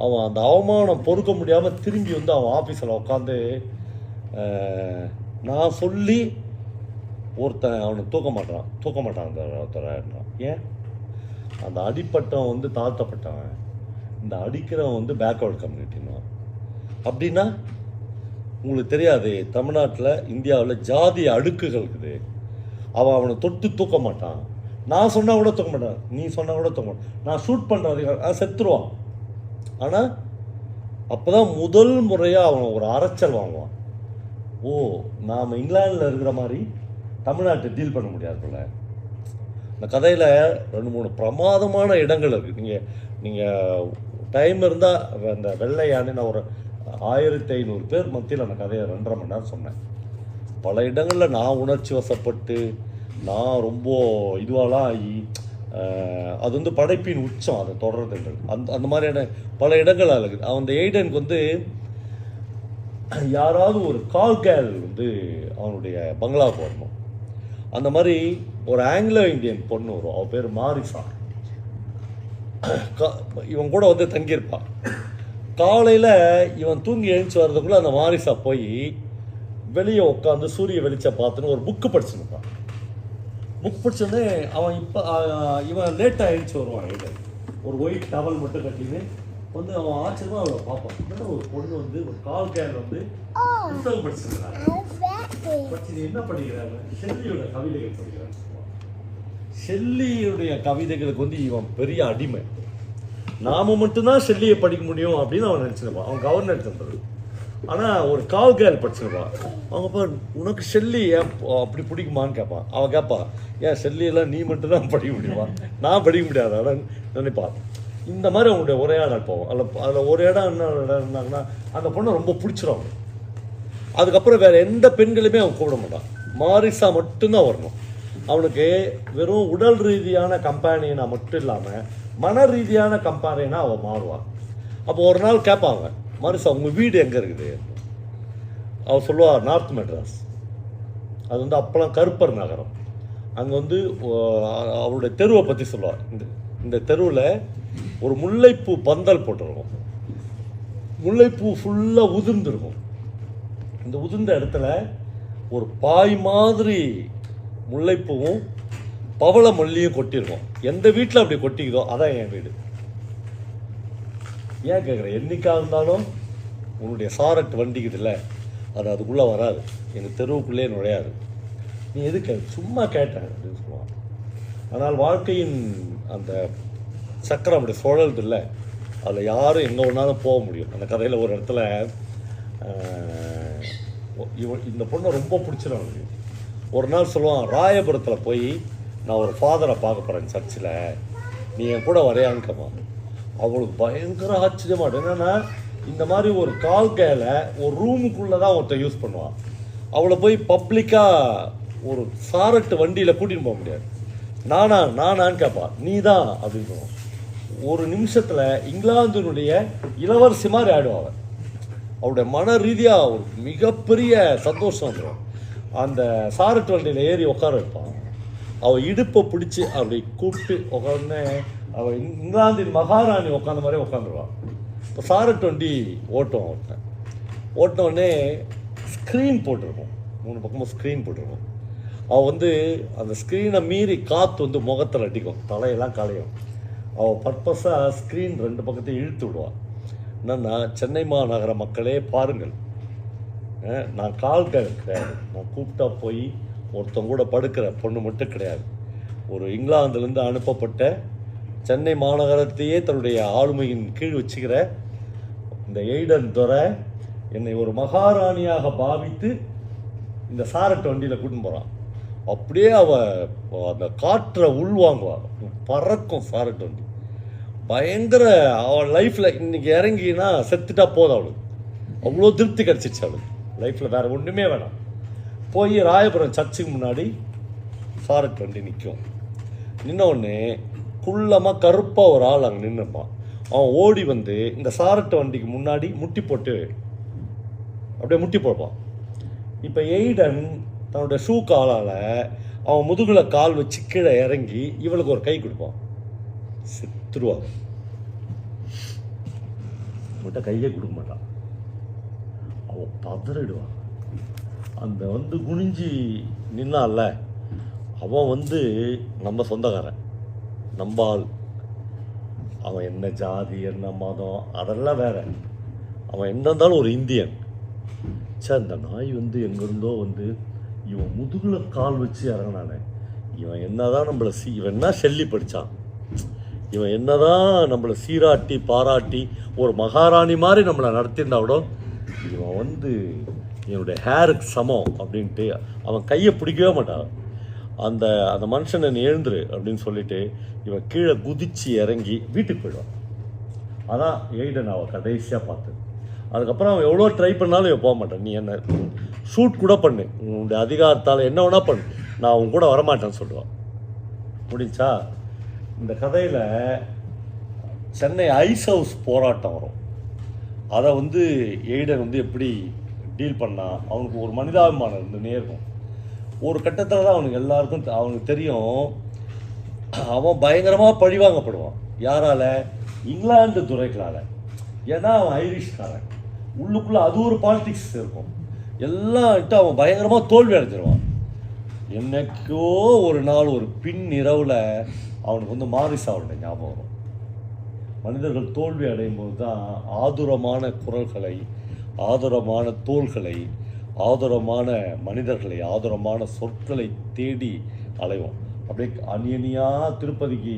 அவன் அந்த அவமானம் பொறுக்க முடியாமல் திரும்பி வந்து அவன் ஆஃபீஸில் உட்காந்து நான் சொல்லி ஒருத்தன் அவனை தூக்க மாட்டான் அந்த ஒருத்தரான். ஏன்? அந்த அடிப்பட்டவன் வந்து தாழ்த்தப்பட்டவன், இந்த அடிக்கிறவன் வந்து பேக்வர்ட் கம்யூனிட்டின்னு. அப்படின்னா உங்களுக்கு தெரியாது, தமிழ்நாட்டில் இந்தியாவில் ஜாதி அடுக்குகள் இருக்குது. அவனை தொட்டு தூக்க மாட்டான். நான் சொன்னால் கூட தூக்க மாட்டான், நீ சொன்னால் கூட தூக்க மாட்டான். நான் ஷூட் பண்ணுற அதிகாரம் செத்துருவான். ஆனால் அப்போ தான் முதல் முறையாக அவன் ஒரு அரைச்சல் வாங்குவான். ஓ, நாம் இங்கிலாந்தில் இருக்கிற மாதிரி தமிழ்நாட்டை டீல் பண்ண முடியாது போல. இந்த கதையில் 2-3 பிரமாதமான இடங்கள் இருக்குது. நீங்கள் டைம் இருந்தால் அந்த வெள்ளை யானை, நான் ஒரு 1500 பேர் மத்தியில் அந்த கதையை 2.5 மணி நேரம் சொன்னேன். பல இடங்களில் நான் உணர்ச்சி வசப்பட்டு நான் ரொம்ப இதுவாலாம் ஆகி, அது வந்து படைப்பின் உச்சம். அதை தொடர்றதுன்றது அந்த மாதிரியான பல இடங்கள் இருக்குது. அந்த எய்டனுக்கு வந்து யாராவது ஒரு கால் கேல் வந்து அவனுடைய பங்களாவுக்கு வரணும். அந்த மாதிரி ஒரு ஆங்கிலோ இந்தியன் பொண்ணு வரும், அவள் பேர் மாரிசா. இவன் கூட வந்து தங்கியிருப்பான். காலையில் இவன் தூங்கி எழுந்துச்சு வர்றதுக்குள்ளே அந்த மாரிசா போய் வெளியே உட்காந்து சூரிய வெளிச்சம் பார்த்துன்னு ஒரு புக்கு படிச்சுருப்பான். புக் படிச்சோடனே அவன் இவன் லேட்டாக எழுந்துச்சு வருவான். ஒரு ஒயிட் டவல் மட்டும் கட்டின்னு வந்து அவன் ஆச்சரியமாக அவளை பார்ப்பான். என்னடா ஒரு பொண்ணு வந்து ஒரு கால் கேர் வந்து புத்தகம் படிச்சிருக்கிறாங்க. படிச்சு என்ன படிக்கிறாங்க? ஷெல்லியோட கவிதைகள் படிக்கிறான்னு சொல்லுவான். ஷெல்லியுடைய கவிதைகளுக்கு வந்து இவன் பெரிய அடிமை. நாம மட்டும்தான் ஷெல்லியை படிக்க முடியும் அப்படின்னு அவன் நினச்சிருப்பான். அவன் கவர்னர் ஜெனரல். ஆனால் ஒரு கால் கேர்ள் படிச்சிருப்பான். அவங்க அப்போ உனக்கு ஷெல்லி ஏன் அப்படி பிடிக்குமான்னு கேட்பான். அவன் கேட்பான், ஏன் ஷெல்லியெல்லாம் நீ மட்டும் தான் படிக்க முடியுமா, நான் படிக்க முடியாது அதான் நினைப்பான். இந்த மாதிரி அவங்களுடைய உரையாடல் போவோம். அதில் ஒரு இடம் என்ன இருந்தாங்கன்னா அந்த பொண்ணை ரொம்ப பிடிச்சிரும். அதுக்கப்புறம் வேறு எந்த பெண்களுமே அவன் கூப்பிட மாட்டான். மாரிசா மட்டும்தான் வரணும். அவனுக்கு வெறும் உடல் ரீதியான கம்பேனியனாக மட்டும் இல்லாமல் மன ரீதியான கம்பேனியனாக அவன் மாறுவான். அப்போ ஒரு நாள் கேட்பாங்க, மாரிசா உங்கள் வீடு எங்கே இருக்குது? அவள் சொல்லுவாள், நார்த் மெட்ராஸ். அது வந்து அப்போலாம் கருப்பர் நகரம். அங்கே வந்து அவளுடைய தெருவை பற்றி சொல்லுவாள். இந்த தெருவில் ஒரு முல்லைப்பூ பந்தல் போட்டிருக்கும். முல்லைப்பூ ஃபுல்லாக உதிர்ந்துருக்கும். இந்த உதிர்ந்த இடத்துல ஒரு பாய் மாதிரி முல்லைப்பூவும் பவள மல்லியும் கொட்டியிருக்கும். எந்த வீட்டில் அப்படி கொட்டிக்குதோ அதான் என் வீடு. ஏன் கேட்குறேன்? என்னைக்காக இருந்தாலும் உன்னுடைய சாரட் வண்டிக்குது இல்லை, அது அதுக்குள்ளே வராது, எங்கள் தெருவுக்குள்ளே நுழையாது. நீ எதுக்கு சும்மா கேட்டேன் அப்படின்னு சொல்லுவான். ஆனால் வாழ்க்கையின் அந்த சக்கரம் அப்படி சுழல்து இல்லை, அதில் யாரும் எங்கே ஒன்றாலும் போக முடியும். அந்த கதையில் ஒரு இடத்துல இந்த பொண்ணை ரொம்ப பிடிச்சிடும். ஒரு நாள் சொல்லுவான், ராயபுரத்தில் போய் நான் ஒரு ஃபாதரை பார்க்க போகிறேன் சர்ச்சில், நீ என் கூட வரையான்க்கம்மா. அவளுக்கு பயங்கர ஆச்சரியமாடு. என்னென்னா இந்த மாதிரி ஒரு கால் கேலை ஒரு ரூமுக்குள்ளே தான் ஒருத்தர் யூஸ் பண்ணுவான். அவளை போய் பப்ளிக்காக ஒரு சாரட்டு வண்டியில் கூட்டின்னு போக முடியாது. நானான்னு கேட்பா. நீ தான் அப்படின்னு சொல்லுவான். ஒரு நிமிஷத்தில் இங்கிலாந்தினுடைய இளவரசி மாதிரி ஆயிடுவாங்க. அவருடைய மன ரீதியாக ஒரு மிகப்பெரிய சந்தோஷம் வந்துடும். அந்த சாரட்டு வண்டியில் ஏறி உட்கார வைப்பான். அவள் இடுப்பை பிடிச்சி அப்படி கூப்பிட்டு உட்காந்து அவள் இங்கிலாந்தின் மகாராணி உட்காந்த மாதிரி உட்காந்துருவான். இப்போ சாரட்டு வண்டி ஓட்டினோடனே ஸ்க்ரீன் போட்டிருக்கும், 3 பக்கமும் ஸ்க்ரீன் போட்டிருக்கும். அவள் வந்து அந்த ஸ்க்ரீனை மீறி காற்று வந்து முகத்தில் அடிக்கும், தலையெல்லாம் களையும். அவள் பர்பஸாக ஸ்க்ரீன் 2 பக்கத்தையும் இழுத்து விடுவாள். என்னன்னா, சென்னை மாநகர மக்களே பாருங்கள், நான் கால் கிடையாது, நான் கூப்பிட்டா போய் ஒருத்தங்க கூட படுக்கிற பொண்ணு மட்டும் கிடையாது. ஒரு இங்கிலாந்துலேருந்து அனுப்பப்பட்ட சென்னை மாநகரத்தையே தன்னுடைய ஆளுமையின் கீழ் வச்சுக்கிற இந்த எய்டன் துரை என்னை ஒரு மகாராணியாக பாவித்து இந்த சாரட்டு வண்டியில் கூட்டின்னு போகிறான். அப்படியே அவள் அந்த காற்றை உள்வாங்குவாள், பறக்கும் சாரட்டு வண்டி. பயங்கர அவள் லைஃப்பில் இன்றைக்கி இறங்கினா செத்துட்டா போதும் அவளுக்கு. அவ்வளோ திருப்தி கிடச்சிச்சு அவளுக்கு. லைஃப்பில் வேறு ஒன்றுமே வேணாம். போய் ராயபுரம் சர்ச்சுக்கு முன்னாடி சாரட்டு வண்டி நிற்கும். நின்னோடனே குள்ளமாக கருப்பாக ஒரு ஆள் அங்கே நின்றுப்பான். அவன் ஓடி வந்து இந்த சாரட்டு வண்டிக்கு முன்னாடி முட்டி போட்டு அப்படியே முட்டி போடுவான். இப்போ எய்டன் தன்னுடைய ஷூ காலால் அவன் முதுகில் கால் வச்சு கீழே இறங்கி இவளுக்கு ஒரு கை கொடுப்பான். செத்துருவாங்க. மட்டும் கையே கொடுக்க மாட்டான். அவன் பதறிடுவான். அந்த வந்து குனிஞ்சி நின்னால அவன் வந்து நம்ம சொந்தக்காரன், நம்ம ஆள். அவன் என்ன ஜாதி என்ன மதம் அதெல்லாம் வேற, அவன் என்ன இருந்தாலும் ஒரு இந்தியன். சார் இந்த நாய் வந்து எங்கேருந்தோ வந்து இவன் முதுகில் கால் வச்சு இறங்கினானே, இவன் என்னதான் நம்மளை இவன் என்ன ஷெல்லி படித்தான், இவன் என்னதான் நம்மளை சீராட்டி பாராட்டி ஒரு மகாராணி மாதிரி நம்மளை நடத்தியிருந்தா கூட இவன் வந்து என்னுடைய ஹேருக்கு சமம் அப்படின்ட்டு அவன் கையை பிடிக்கவே மாட்டான். அந்த அந்த மனுஷனை நீ எழுந்துரு அப்படின்னு சொல்லிட்டு இவன் கீழே குதிச்சு இறங்கி வீட்டுக்கு போயிடுவான். அதான் எய்டன் அவன் கடைசியாக பார்த்தது. அதுக்கப்புறம் அவன் எவ்வளோ ட்ரை பண்ணாலும் இவன் போக மாட்டான். நீ என்ன ஷூட் கூட பண்ணு, உன்னுடைய அதிகாரத்தால் என்ன வேணா பண்ணு, நான் அவன் கூட வரமாட்டேன்னு சொல்லுவான். முடிஞ்சா இந்த கதையில் சென்னை ஐஸ் ஹவுஸ் போராட்டம் வரும். அதை வந்து எய்டன் வந்து எப்படி டீல் பண்ணால் அவனுக்கு ஒரு மனிதாபிமானம் இருந்துன்னே இருக்கும். ஒரு கட்டத்தில் தான் அவனுக்கு எல்லாருக்கும் அவனுக்கு தெரியும் அவன் பயங்கரமாக பழிவாங்கப்படுவான். யாரால்? இங்கிலாந்து துறைகளால். ஏன்னா அவன் ஐரிஷ்காரன். உள்ளுக்குள்ளே அது ஒரு பாலிடிக்ஸ் இருக்கும். எல்லாம் அவன் பயங்கரமாக தோல்வி அடைஞ்சிருவான். என்னைக்கோ ஒரு நாள் ஒரு பின் இரவில் அவனுக்கு வந்து மாரிஸ் அவனுடைய ஞாபகம் வரும். மனிதர்கள் தோல்வி அடையும் போது தான் ஆதுரமான குரல்களை, ஆதுரமான தோள்களை, ஆதுரமான மனிதர்களை, ஆதுரமான சொற்களை தேடி அலைவோம். அப்படியே அணியணியாக திருப்பதிக்கு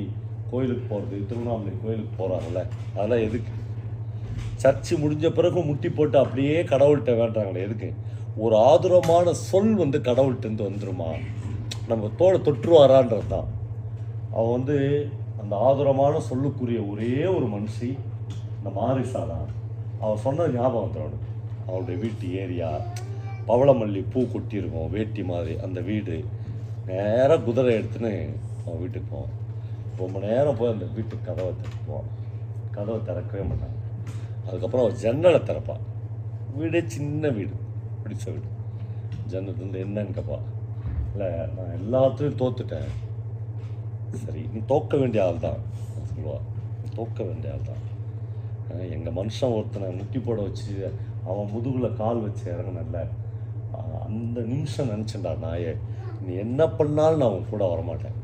கோயிலுக்கு போகிறது, திருவண்ணாமலை கோயிலுக்கு போகிறாங்கல்ல, அதெல்லாம் எதுக்கு? சர்ச்சு முடிஞ்ச பிறகு முட்டி போட்டு அப்படியே கடவுள்கிட்ட வேண்டாங்களே, எதுக்கு? ஒரு ஆதுரமான சொல் வந்து கடவுள்கிட்டருந்து வந்துருமா, நம்ம தோலை தொற்றுவாரான்றது தான். அவன் வந்து அந்த ஆதுரமான சொல்லுக்குரிய ஒரே ஒரு மனுஷி இந்த மாரிசா தான். அவன் சொன்ன ஞாபகம் வந்துடும். அவனுடைய வீட்டு ஏரியா, பவளமல்லி பூ கொட்டியிருக்கும் வேட்டி மாதிரி அந்த வீடு. நேராக குதிரை எடுத்துன்னு அவன் வீட்டுக்கு போவான். ரொம்ப நேரம் போய் அந்த வீட்டுக்கு கதவை திறக்குவான். கதவை திறக்கவே மாட்டான். அதுக்கப்புறம் அவன் ஜன்னலை திறப்பான். வீடே சின்ன வீடு, பிடிச்ச வீடு. ஜன்னல் வந்து என்னன்னு கேட்பா. இல்லை, நான் எல்லாத்துலேயும் தோத்துட்டேன். சரி, நீ தோக்க வேண்டிய ஆள் தான் சொல்லுவா. தோக்க வேண்டிய ஆள் தான். எங்கள் மனுஷன் ஒருத்தனை முட்டி போட வச்சு அவன் முதுகில் கால் வச்சு இறங்கினல்ல, அந்த நிமிஷம் நினச்சேன்டா நாயே, நீ என்ன பண்ணாலும் நான் அவன் கூட வரமாட்டேன்.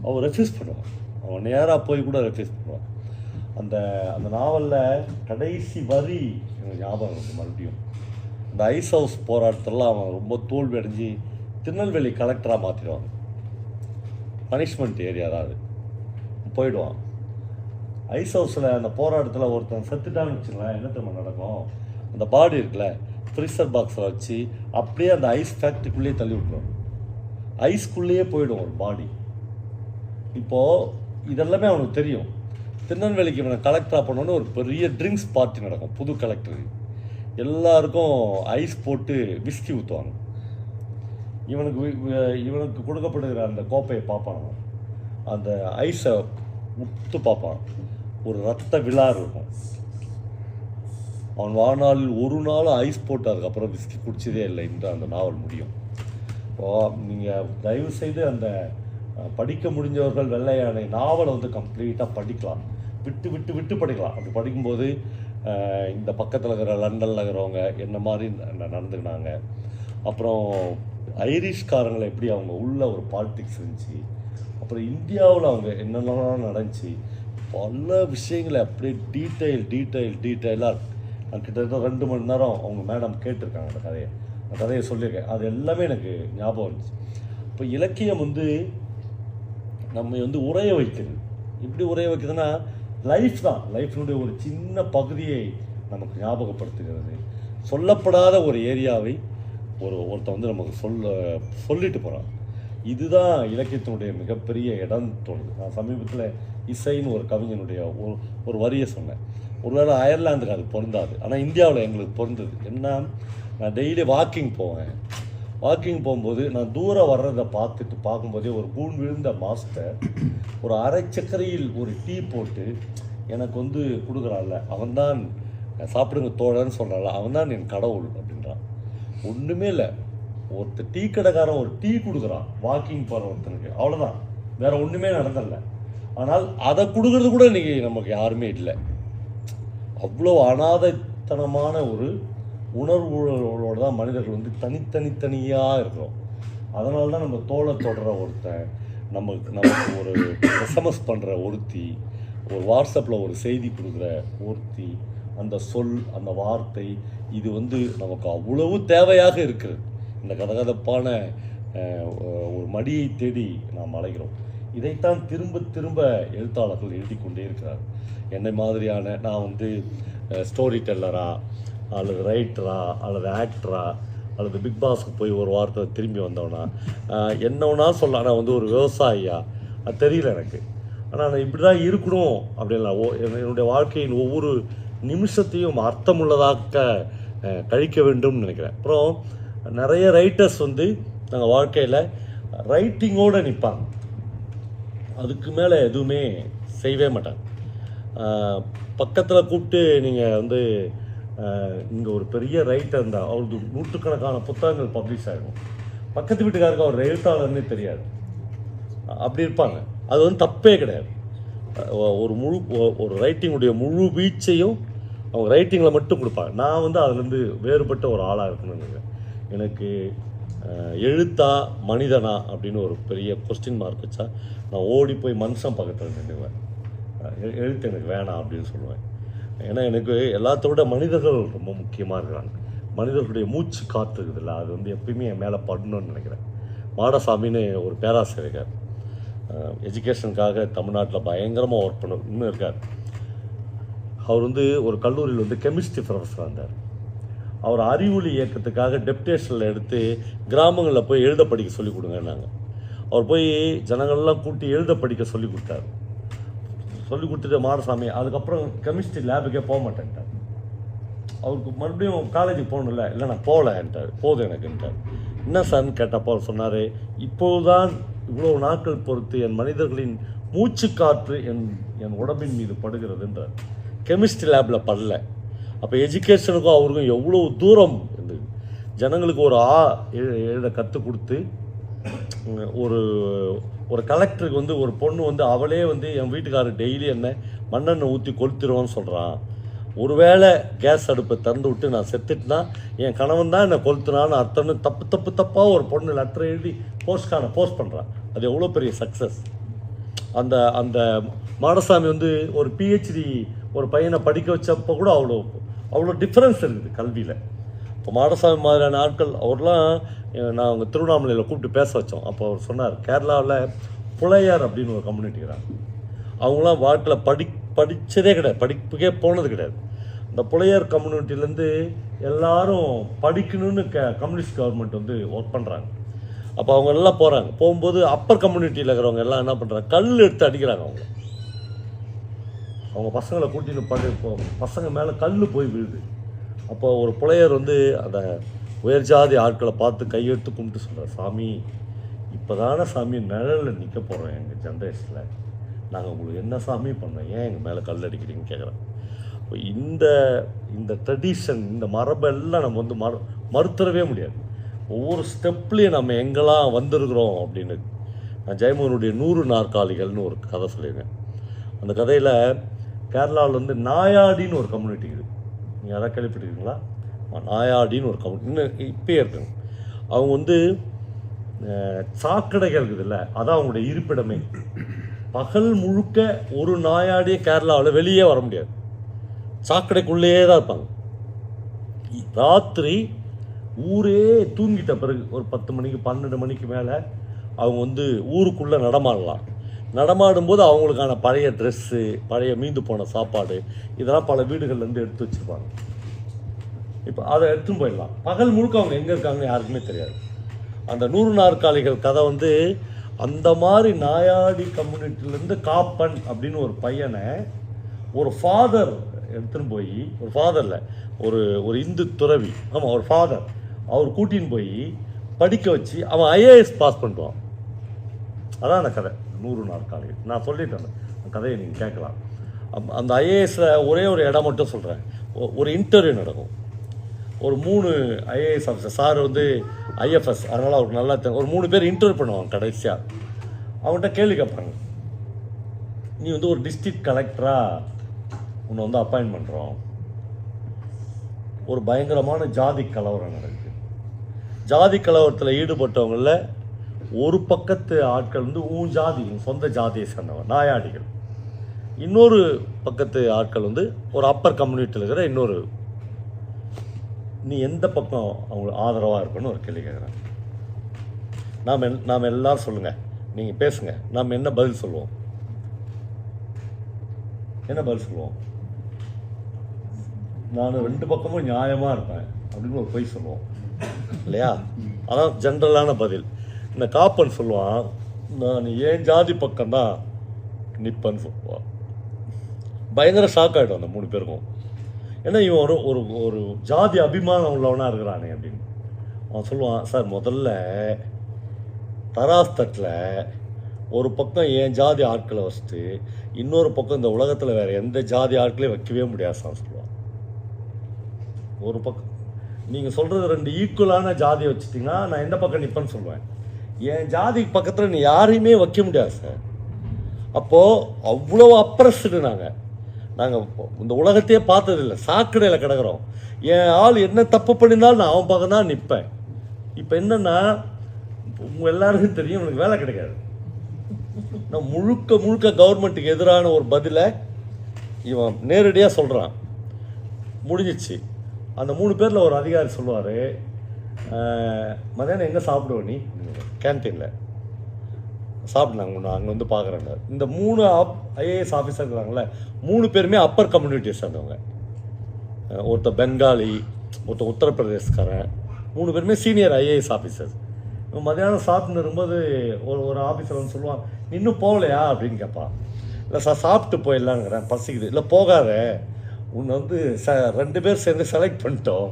அவன் ரெஃப்யூஸ் பண்ணுவான். அவன் நேராக போய் கூட ரெஃப்யூஸ் பண்ணுவான். அந்த அந்த நாவலில் கடைசி வரி எனக்கு ஞாபகம் இருக்குது மறுபடியும். அந்த ஐஸ் ஹவுஸ் போராட்டத்தில் அவன் ரொம்ப தோல்வி அடைஞ்சு திருநெல்வேலி கலெக்டராக மாற்றிடுவான். பனிஷ்மெண்ட் ஏரியா தான் அது. போயிடுவான். ஐஸ் ஹவுஸில் அந்த போராட்டத்தில் ஒருத்தன் செத்துட்டான்னு வச்சுங்களேன், என்ன தெரியுமா நடக்கும்? அந்த பாடி இருக்குல்ல, ஃப்ரீசர் பாக்ஸில் வச்சு அப்படியே அந்த ஐஸ் ஃபேக்ட்ரிக்குள்ளேயே தள்ளி விட்டுருவோம். ஐஸ்குள்ளேயே போயிடும் ஒரு பாடி. இப்போது இதெல்லாமே அவனுக்கு தெரியும். திருநெல்வேலிக்கு இவனை கலெக்டராக பண்ணோன்னு ஒரு பெரிய ட்ரிங்க்ஸ் பார்ட்டி நடக்கும். புது கலெக்டருக்கு எல்லாருக்கும் ஐஸ் போட்டு விஸ்கி ஊற்றுவாங்க. இவனுக்கு கொடுக்கப்படுகிற அந்த கோப்பையை பார்ப்பான். அந்த ஐஸை முத்து பார்ப்பான். ஒரு ரத்த விழாறு இருக்கும். அவன் வாழ்நாளில் ஒரு நாள் ஐஸ் போட்டு அதுக்கப்புறம் விஸ்கி குடிச்சதே இல்லை என்று அந்த நாவல் முடியும். நீங்கள் தயவு செய்து அந்த படிக்க முடிஞ்சவர்கள் வெள்ளை யானை நாவலை வந்து கம்ப்ளீட்டாக படிக்கலாம். விட்டு விட்டு விட்டு படிக்கலாம். அப்படி படிக்கும்போது இந்த பக்கத்தில் இருக்கிற லண்டனில் இருக்கிறவங்க என்ன மாதிரி நடந்துக்கினாங்க, அப்புறம் ஐரிஷ்காரங்களை எப்படி அவங்க உள்ள ஒரு பாலிடிக்ஸ் இருந்துச்சு, அப்புறம் இந்தியாவில் அவங்க என்னென்னலாம் நடந்துச்சு, பல விஷயங்களை அப்படியே டீட்டெயிலாக கிட்டத்தட்ட 2 மணி நேரம் அவங்க மேடம் கேட்டிருக்காங்க. அந்த கதையை சொல்லியிருக்கேன். அது எல்லாமே எனக்கு ஞாபகம் இருந்துச்சு. இப்போ இலக்கியம் வந்து நம்ம வந்து உரைய வைக்கிறது. எப்படி உரைய வைக்கிறதுனா லைஃப் தான். லைஃப்னுடைய ஒரு சின்ன பகுதியை நமக்கு ஞாபகப்படுத்துகிறது. சொல்லப்படாத ஒரு ஏரியாவை ஒருத்தன் வந்து நமக்கு சொல்லிட்டு போகிறான். இதுதான் இலக்கியத்தினுடைய மிகப்பெரிய இடம் தோணுது. நான் சமீபத்தில் இசைன்னு ஒரு கவிஞனுடைய ஒரு வரியை சொன்னேன். ஒருவேளை அயர்லாந்துக்கு அது பொருந்தாது, ஆனால் இந்தியாவில் எங்களுக்கு பொருந்தது. என்ன, நான் டெய்லி வாக்கிங் போவேன். வாக்கிங் போகும்போது நான் தூரம் வர்றதை பார்க்கும்போதே ஒரு கூண் விழுந்த மாஸ்டர் ஒரு அரை சக்கரையில் ஒரு டீ போட்டு எனக்கு வந்து கொடுக்குறான்ல, அவன்தான் சாப்பிடுங்க தோழன்னு சொல்கிறான்ல, அவன்தான் என் கடவுள் அப்படின்றான். ஒன்றுமே இல்லை, ஒருத்தர் டீ கடைக்காரன் ஒரு டீ கொடுக்குறான் வாக்கிங் போகிற ஒருத்தனுக்கு, அவ்வளோதான், வேறு ஒன்றுமே நடந்தல. ஆனால் அதை கொடுக்கறது கூட இன்றைக்கி நமக்கு யாருமே இல்லை. அவ்வளோ அனாதைத்தனமான ஒரு உணர்வுகளோடு தான் மனிதர்கள் வந்து தனித்தனியாக இருக்கிறோம். அதனால தான் நம்ம தோலை தொடர ஒருத்தன், நமக்கு ஒரு எஸ்எம்எஸ் பண்ணுற ஒருத்தி, ஒரு வாட்ஸ்அப்பில் ஒரு செய்தி கொடுக்குற ஒருத்தி, அந்த சொல், அந்த வார்த்தை, இது வந்து நமக்கு அவ்வளவு தேவையாக இருக்குது. இந்த கதகதப்பான ஒரு மடியை தேடி நாம் அலைகிறோம். இதைத்தான் திரும்ப திரும்ப எழுத்தாளர்கள் எழுதி கொண்டே இருக்கிறார். என்னை மாதிரியான நான் வந்து ஸ்டோரி டெல்லரா அல்லது ரைட்டரா அல்லது ஆக்டரா அல்லது பிக் பாஸ்க்கு போய் ஒரு வார்த்தை திரும்பி வந்தோன்னா என்னன்னா சொல்லலாம், நான் வந்து ஒரு விவசாயியா, அது தெரியல எனக்கு. ஆனால் நான் இப்படி தான் இருக்கணும் அப்படின்லாம் என்னுடைய வாழ்க்கையின் ஒவ்வொரு நிமிஷத்தையும் அர்த்தமுள்ளதாக்க கழிக்க வேண்டும்னு நினைக்கிறேன். அப்புறம் நிறைய ரைட்டர்ஸ் வந்து நாங்கள் வாழ்க்கையில் ரைட்டிங்கோடு நிற்பாங்க, அதுக்கு மேலே எதுவுமே செய்யவே மாட்டாங்க. பக்கத்தில் கூப்பிட்டு நீங்கள் வந்து இங்கே ஒரு பெரிய ரைட்டர் இருந்தால் அவருக்கு நூற்றுக்கணக்கான புத்தகங்கள் பப்ளிஷ் ஆகிடும், பக்கத்து வீட்டுக்காருக்கு அவர் எழுத்தாளர்னே தெரியாது, அப்படி இருப்பாங்க. அது வந்து தப்பே கிடையாது. ஒரு ரைட்டிங்குடைய முழு வீச்சையும் அவங்க ரைட்டிங்கில் மட்டும் கொடுப்பாங்க. நான் வந்து அதுலேருந்து வேறுபட்ட ஒரு ஆளாக இருக்கணும்னுங்க. எனக்கு எழுத்தா மனிதனா அப்படின்னு ஒரு பெரிய கொஸ்டின் மார்க் வச்சா நான் ஓடி போய் மனுஷன் பக்கத்தில் நின்றுவேன். எழுத்து எனக்கு வேணாம் அப்படின்னு சொல்லுவேன். ஏன்னா எனக்கு எல்லாத்த விட மனிதர்கள் ரொம்ப முக்கியமாக இருக்கிறாங்க. மனிதர்களுடைய மூச்சு காற்று இருக்குதுல்ல, அது வந்து எப்பயுமே என் மேலே படணும்னு நினைக்கிறேன். மாடசாமின்னு ஒரு பேராசிரியர் எஜுகேஷனுக்காக தமிழ்நாட்டில் பயங்கரமாக ஒர்க் பண்ண இன்னும் இருக்கார். அவர் வந்து ஒரு கல்லூரியில் வந்து கெமிஸ்ட்ரி ப்ரொஃபஸராக இருந்தார். அவர் அறிவொளி இயக்கத்துக்காக டெப்டேஷனில் எடுத்து கிராமங்களில் போய் எழுத படிக்க சொல்லிக் கொடுங்கன்னாங்க. அவர் போய் ஜனங்கள்லாம் கூட்டி எழுத படிக்க சொல்லி கொடுத்தாரு. சொல்லி கொடுத்துட்டு மாடசாமி அதுக்கப்புறம் கெமிஸ்ட்ரி லேபுக்கே போக மாட்டேன்ட்டார். அவருக்கு மறுபடியும் காலேஜுக்கு போகணும்ல, இல்லை நான் போகலன்ட்டார், போதும் எனக்குன்ட்டார். என்ன சார்ன்னு கேட்டப்போ அவர் சொன்னார், இப்போதுதான் இவ்வளோ நாட்கள் பொறுத்து என் மனிதர்களின் மூச்சு காற்று என் உடம்பின் மீது படுகிறதுன்றார். கெமிஸ்ட்ரி லேபில் படல. அப்போ எஜுகேஷனுக்கும் அவருக்கும் எவ்வளோ தூரம் இருந்தது. ஜனங்களுக்கு ஒரு எழுத கற்றுக் கொடுத்து ஒரு ஒரு கலெக்டருக்கு வந்து ஒரு பொண்ணு வந்து அவளே வந்து என் வீட்டுக்காரர் டெய்லி என்ன மண்ணெண்ணெய் ஊற்றி கொளுத்திடுவான்னு சொல்கிறான். ஒருவேளை கேஸ் அடுப்பை திறந்து விட்டு நான் செத்துட்டுனா என் கணவன் தான் என்னை கொளுத்துனான்னு அர்த்தம்னு தப்பாக ஒரு பொண்ணு லெட்டர் எழுதி போஸ்ட் பண்ணுறான். அது எவ்வளோ பெரிய சக்ஸஸ். அந்த அந்த மாடசாமி வந்து ஒரு பிஹெச்டி ஒரு பையனை படிக்க வச்சப்போ கூட அவ்வளோ டிஃப்ரென்ஸ் இருக்குது கல்வியில். இப்போ மாடசாமி மாதிரியான ஆட்கள் அவர்லாம் நான் அவங்க திருவண்ணாமலையில் கூப்பிட்டு பேச வச்சோம். அப்போ அவர் சொன்னார், கேரளாவில் புலையார் அப்படின்னு ஒரு கம்யூனிட்டிக்கிறாங்க. அவங்களாம் வாழ்க்கையில் படித்ததே கிடையாது, படிப்புக்கே போனது கிடையாது. இந்த புலையார் கம்யூனிட்டிலேருந்து எல்லாரும் படிக்கணும்னு கம்யூனிஸ்ட் கவர்மெண்ட் வந்து ஒர்க் பண்ணுறாங்க. அப்போ அவங்க எல்லாம் போகிறாங்க. போகும்போது அப்பர் கம்யூனிட்டியில் இருக்கிறவங்க எல்லாம் என்ன பண்ணுறாங்க, கல் எடுத்து அடிக்கிறாங்க. அவங்க பசங்களை கூட்டின்னு பசங்க மேலே கல் போய் விழுது. அப்போ ஒரு புலையர் வந்து அந்த உயர்ஜாதி ஆட்களை பார்த்து கையெடுத்து கும்பிட்டு சொல்கிறார், சாமி இப்போ தானே சாமி நிழலில் நிற்க போகிறோம் எங்கள் ஜென்ரேஷனில், நாங்கள் உங்களுக்கு என்ன சாமி பண்ணோம், ஏன் எங்கள் மேலே கல் அடிக்கிறீங்கன்னு கேட்குறேன். இப்போ இந்த ட்ரெடிஷன், இந்த மரபெல்லாம் நம்ம வந்து மறுத்தரவே முடியாது. ஒவ்வொரு ஸ்டெப்லேயும் நம்ம எங்கெல்லாம் வந்திருக்கிறோம் அப்படின்னு. நான் ஜெயமோகனுடைய 100 நாற்காலிகள்னு ஒரு கதை சொல்லியிருக்கேன். அந்த கதையில் கேரளாவில் வந்து நாயாடின்னு ஒரு கம்யூனிட்டி இருக்குது. நீங்கள் யாராவது கேள்விப்பட்டிருக்கீங்களா? நாயாடின்னு ஒரு கம்யூனிட்டி இன்னும் இப்பயே இருக்குங்க. அவங்க வந்து சாக்கடைகள் இருக்குதுல்ல, அதான் அவங்களுடைய இருப்பிடமே. பகல் முழுக்க ஒரு நாயாடியே கேரளாவில் வெளியே வர முடியாது, சாக்கடைக்குள்ளேயே தான் இருப்பாங்க. ராத்திரி ஊரே தூங்கிட்ட பிறகு ஒரு 10 மணிக்கு 12 மணிக்கு மேலே அவங்க வந்து ஊருக்குள்ளே நடமாடலாம். நடமாடும்போது அவங்களுக்கான பழைய ட்ரெஸ்ஸு, பழைய மீந்து போன சாப்பாடு, இதெல்லாம் பல வீடுகள்லேருந்து எடுத்து வச்சுருப்பாங்க. இப்போ அதை எடுத்துன்னு போயிடலாம். பகல் முழுக்க அவங்க எங்கே இருக்காங்கன்னு யாருக்குமே தெரியாது. அந்த 100 நாற்காலிகள் கதை வந்து அந்த மாதிரி நாயாடி கம்யூனிட்டிலேருந்து காப்பன் அப்படின்னு ஒரு பையனை ஒரு ஃபாதர் எடுத்துன்னு போய், ஒரு ஃபாதரில் ஒரு இந்து துறவி, ஆமாம் ஒரு ஃபாதர், அவர் கூட்டின்னு போய் படிக்க வச்சு அவன் ஐஏஎஸ் பாஸ் பண்ணுவான். அதான் அந்த கதை 100 நாற்காலிகள். நான் சொல்லிட்டேன், அந்த கதையை நீங்கள் கேட்கலாம். அந்த ஐஏஎஸில் ஒரே ஒரு இடம் மட்டும் சொல்கிறேன். ஒரு இன்டர்வியூ நடக்கும். ஒரு 3 ஐஏஎஸ் ஆஃபீஸர், சார் வந்து ஐஎஃப்எஸ், அதனால் அவருக்கு நல்லா ஒரு 3 பேர் இன்டர்வியூ பண்ணுவாங்க. கடைசியாக அவங்கள்ட்ட கேள்வி கேட்பாங்க, நீ வந்து ஒரு டிஸ்ட்ரிக்ட் கலெக்டராக உன்னை வந்து அப்பாயின்ட் பண்ணுறோம், ஒரு பயங்கரமான ஜாதி கலவரம் நடக்குது. ஜாதி கலவரத்தில் ஈடுபட்டவங்களில் ஒரு பக்கத்து ஆட்கள் வந்து உன் ஜாதி, உன் சொந்த ஜாதியை சேர்ந்தவன் நாயாடிகள். இன்னொரு பக்கத்து ஆட்கள் வந்து ஒரு அப்பர் கம்யூனிட்டியில் இருக்கிற இன்னொரு, நீ எந்த பக்கம் அவங்களுக்கு ஆதரவாக இருக்குன்னு ஒரு கேள்வி கேட்குறாங்க. நாம் எல்லோரும் சொல்லுங்கள், நீங்கள் பேசுங்க, நாம் என்ன பதில் சொல்லுவோம்? என்ன பதில் சொல்லுவோம்? நான் 2 பக்கமும் நியாயமாக இருப்பேன் அப்படின்னு ஒரு பொய் சொல்லுவோம் இல்லையா? அதான் ஜென்ரலான பதில். இந்த காப்பன் சொல்லுவான், நான் ஏன் ஜாதி பக்கம்தான் நிற்பேன்னு சொல்லுவான். பயங்கர ஷாக் ஆகிடும் அந்த 3 பேருக்கும். ஏன்னா இவன் ஒரு ஒரு ஜாதி அபிமானம் உள்ளவனாக இருக்கிறானே அப்படின்னு. அவன் சொல்லுவான், சார் முதல்ல தராஸ் தட்டில் ஒரு பக்கம் என் ஜாதி ஆட்களை வச்சுட்டு இன்னொரு பக்கம் இந்த உலகத்தில் வேறு எந்த ஜாதி ஆட்களையும் வைக்கவே முடியாது சார் சொல்லுவான். ஒரு பக்கம் நீங்கள் சொல்கிறது 2 ஈக்குவலான ஜாதியை வச்சுட்டிங்கன்னா நான் எந்த பக்கம் நிற்பேன்னு சொல்லுவேன். என் ஜாதிக்கு பக்கத்தில் நீ யாரையுமே வைக்க முடியாது சார். அப்போது அவ்வளோ அப்ரஸ்டு நாங்கள் இந்த உலகத்தையே பார்த்ததில்லை, சாக்கடையில் கிடக்கிறோம். என் ஆள் என்ன தப்பு பண்ணியிருந்தாலும் நான் அவன் பக்கம் தான் நிற்பேன். இப்போ என்னென்னா உங்கள் எல்லாருக்கும் தெரியும், எனக்கு வேலை கிடைக்காது. நான் முழுக்க கவர்மெண்ட்டுக்கு எதிரான ஒரு பதிலை இவன் நேரடியாக சொல்கிறான். முடிஞ்சிச்சு. அந்த 3 பேரில் ஒரு அதிகாரி சொல்லுவார், மதியானம் எங்கே சாப்பிடுவோம் நீ? கேன்டீனில் சாப்பிட்னாங்க, நான் அங்கே வந்து பார்க்குறேங்க. இந்த 3 IAS ஆஃபீஸர் இருக்கிறாங்களே 3 பேருமே அப்பர் கம்யூனிட்டியை சேர்ந்தவங்க. ஒருத்தர் பெங்காலி, ஒருத்தர் உத்தரப்பிரதேஷ்காரன், 3 பேருமே சீனியர் IAS ஆஃபீஸர்ஸ். மதியானம் சாப்பிட்டு இருக்கும்போது ஒரு ஆஃபீஸர் வந்து சொல்லுவான், இன்னும் போகலையா அப்படின்னு கேட்பான். இல்லை சார் சாப்பிட்டு போயிடலாங்கிறேன், பசிக்குது. இல்லை போகாத, உன்னை வந்து 2 பேர் சேர்ந்து செலக்ட் பண்ணிட்டோம்.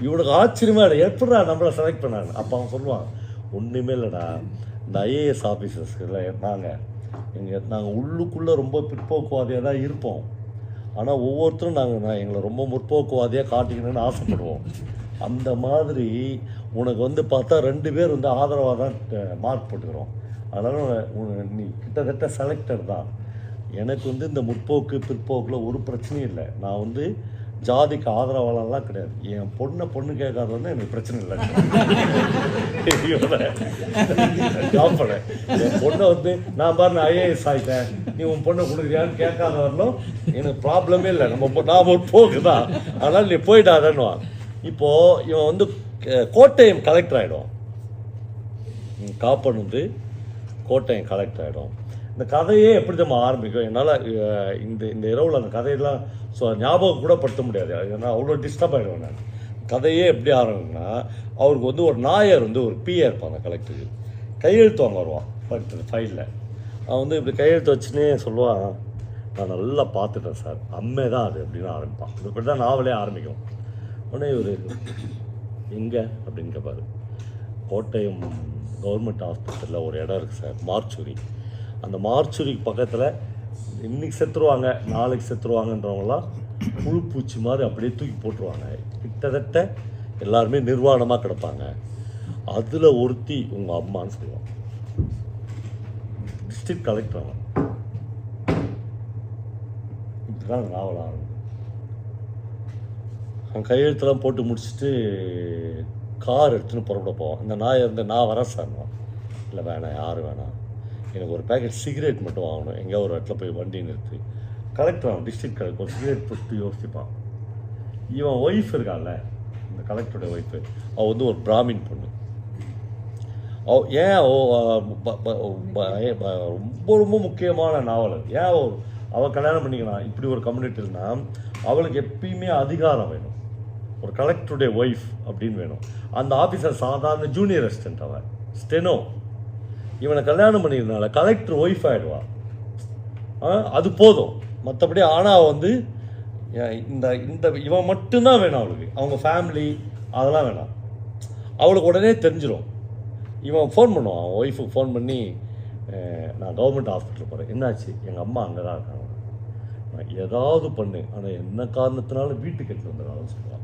இவனுக்கு ஆச்சரியமாக இல்லை, எப்படா நம்மளை செலக்ட் பண்ணாங்க. அப்போ அவன் சொல்லுவான், ஒன்றுமே இல்லைடா, இந்த IAS ஆஃபீஸர்ஸ்ல நாங்கள் உள்ளுக்குள்ளே ரொம்ப பிற்போக்குவாதியாக தான் இருப்போம். ஆனால் ஒவ்வொருத்தரும் எங்களை ரொம்ப முற்போக்குவாதியாக காட்டிக்கணும்னு ஆசைப்படுவோம். அந்த மாதிரி உனக்கு வந்து பார்த்தா 2 பேர் வந்து ஆதரவாக தான் மார்க் போட்டுக்கிறோம். அதனால் நீ கிட்டத்தட்ட செலக்டர் தான். எனக்கு வந்து இந்த முற்போக்கு பிற்போக்கில் ஒரு பிரச்சனையும் இல்லை. நான் வந்து ஜாதிக்கு ஆதரவாளர்லாம் கிடையாது. என் பொண்ணு கேட்காத வந்து எனக்கு பிரச்சனை இல்லை. என் பொண்ணை வந்து நான் பாரு IAS ஆகிட்டேன், நீ உன் பொண்ணை கொடுக்குறியான்னு கேட்காத வரலும் எனக்கு ப்ராப்ளமே இல்லை. நான் முற்போக்கு தான், அதனால் நீ போயிடாதன்னுவான். இப்போது இவன் வந்து கோட்டயம் கலெக்டர் ஆகிடும். காப்பன் வந்து கோட்டயம் கலெக்டர் ஆகிடும். இந்த கதையே எப்படி நம்ம ஆரம்பிக்கும்? என்னால் இந்த இரவில் அந்த கதையெல்லாம் ஞாபகம் கூட படுத்த முடியாது. ஏன்னா அவ்வளோ டிஸ்டர்ப் ஆகிடுவேன் நான். கதையே எப்படி ஆரம்பிக்குன்னா, அவருக்கு வந்து ஒரு நாயர் வந்து ஒரு PA இருப்பான் கலெக்டருக்கு. கையெழுத்து வாங்க வருவான் கலெக்டர் ஃபைலில். அவன் வந்து இப்படி கையெழுத்து வச்சுன்னே சொல்லுவான், நான் நல்லா பார்த்துட்டேன் சார், அம்மே தான் அது அப்படின்னு ஆரம்பிப்பான். இப்படி தான் நாவலே ஆரம்பிக்கும். உடனே இவர் எங்கே அப்படின்னு கேட்பார். கோட்டயம் கவர்மெண்ட் ஹாஸ்பிட்டலில் ஒரு இடம் இருக்குது சார், மார்ச்சுரி. அந்த மார்ச்சுரிக்கு பக்கத்தில் இன்றைக்கி செத்துருவாங்க நாளைக்கு செத்துருவாங்கன்றவங்களாம் புழு பூச்சி மாதிரி அப்படியே தூக்கி போட்டுருவாங்க. கிட்டத்தட்ட எல்லாருமே நிர்வாணமாக கிடப்பாங்க. அதில் ஒருத்தி உங்கள் அம்மான்னு சொல்லுவான். டிஸ்ட்ரிக்ட் கலெக்டர் அவன். இப்படிதான் நாவல் ஆரம்பிக்கும். அவன் கையெழுத்தெல்லாம் போட்டு முடிச்சுட்டு கார் எடுத்துன்னு புறப்பட போவான். இந்த நாய் வந்து நான் வரேன் சார்வான். இல்லை வேணாம், யாரும் வேணாம், எனக்கு ஒரு பேக்கெட் சிகரெட் மட்டும் வாங்கணும், எங்கேயா ஒரு இடத்துல போய் வண்டி நிறுத்தி. கலெக்டர் அவன் டிஸ்ட்ரிக்ட் கலெக்டர் ஒரு சிகரெட் போட்டு யோசிப்பான். இவன் ஒய்ஃப் இருக்கான்ல, இந்த கலெக்டருடைய ஒய்ஃபு, அவள் வந்து ஒரு பிராமின் பொண்ணு. ஏன் ரொம்ப ரொம்ப முக்கியமான நாவல். ஏன் அவள் கல்யாணம் பண்ணிக்கலாம் இப்படி ஒரு கம்யூனிட்டினா, அவளுக்கு எப்பயுமே அதிகாரம் வேணும். ஒரு கலெக்டருடைய ஒய்ஃப் அப்படின்னு வேணும். அந்த ஆஃபீஸர் சாதாரண ஜூனியர் அசிஸ்டன்ட், அவன் ஸ்டெனோ. இவனை கல்யாணம் பண்ணிக்கிறதுனால கலெக்டர் ஒய்ஃப் ஆகிடுவான். அது போதும். மற்றபடி ஆனால் வந்து இந்த இவன் மட்டும்தான் வேணும் அவளுக்கு. அவங்க ஃபேமிலி அதெல்லாம் வேணாம். அவளுக்கு உடனே தெரிஞ்சிடும். இவன் ஃபோன் பண்ணுவான், அவன் ஒய்ஃபுக்கு ஃபோன் பண்ணி, நான் கவர்மெண்ட் ஹாஸ்பிட்டல் போகிறேன், என்னாச்சு, எங்கள் அம்மா அங்கே தான் இருக்காங்க, நான் ஏதாவது பண்ணு, ஆனால் என்ன காரணத்தினாலும் வீட்டுக்கு எடுத்து வந்துடாதுன்னு சொல்லுவான்.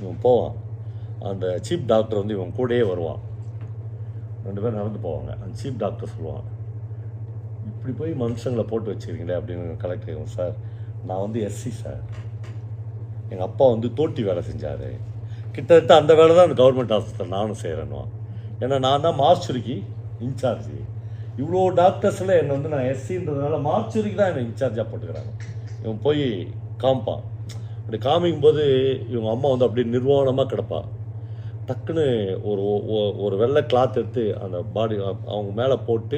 இவன் போவான். அந்த சீஃப் டாக்டர் வந்து இவன் கூடயே வருவான். 2 பேரும் நடந்து போவாங்க. அந்த சீஃப் டாக்டர் சொல்லுவான், இப்படி போய் மனுஷங்களை போட்டு வச்சுருக்கீங்களே அப்படின்னு. கலெக்டர், சார் நான் வந்து SC சார், எங்கள் அப்பா வந்து தோட்டி வேலை செஞ்சார், கிட்டத்தட்ட அந்த வேலை தான் அந்த கவர்மெண்ட் ஹாஸ்பிட்டல் நானும் செய்கிறேன்னுவான். ஏன்னா நான் தான் மார்ச்சுரிக்கு இன்சார்ஜ். இவ்வளோ டாக்டர்ஸில் என்னை வந்து நான் SCன்றதுனால மார்ச்சுரிக்கு தான் என்னை இன்சார்ஜாக போட்டுக்கிறாங்க. இவன் போய் காமிப்பான். அப்படி காமிக்கும்போது இவங்க அம்மா வந்து அப்படியே நிர்வாணமாக கிடப்பா. டக்குன்னு ஒரு வெள்ளை கிளாத் எடுத்து அந்த பாடி அவங்க மேலே போட்டு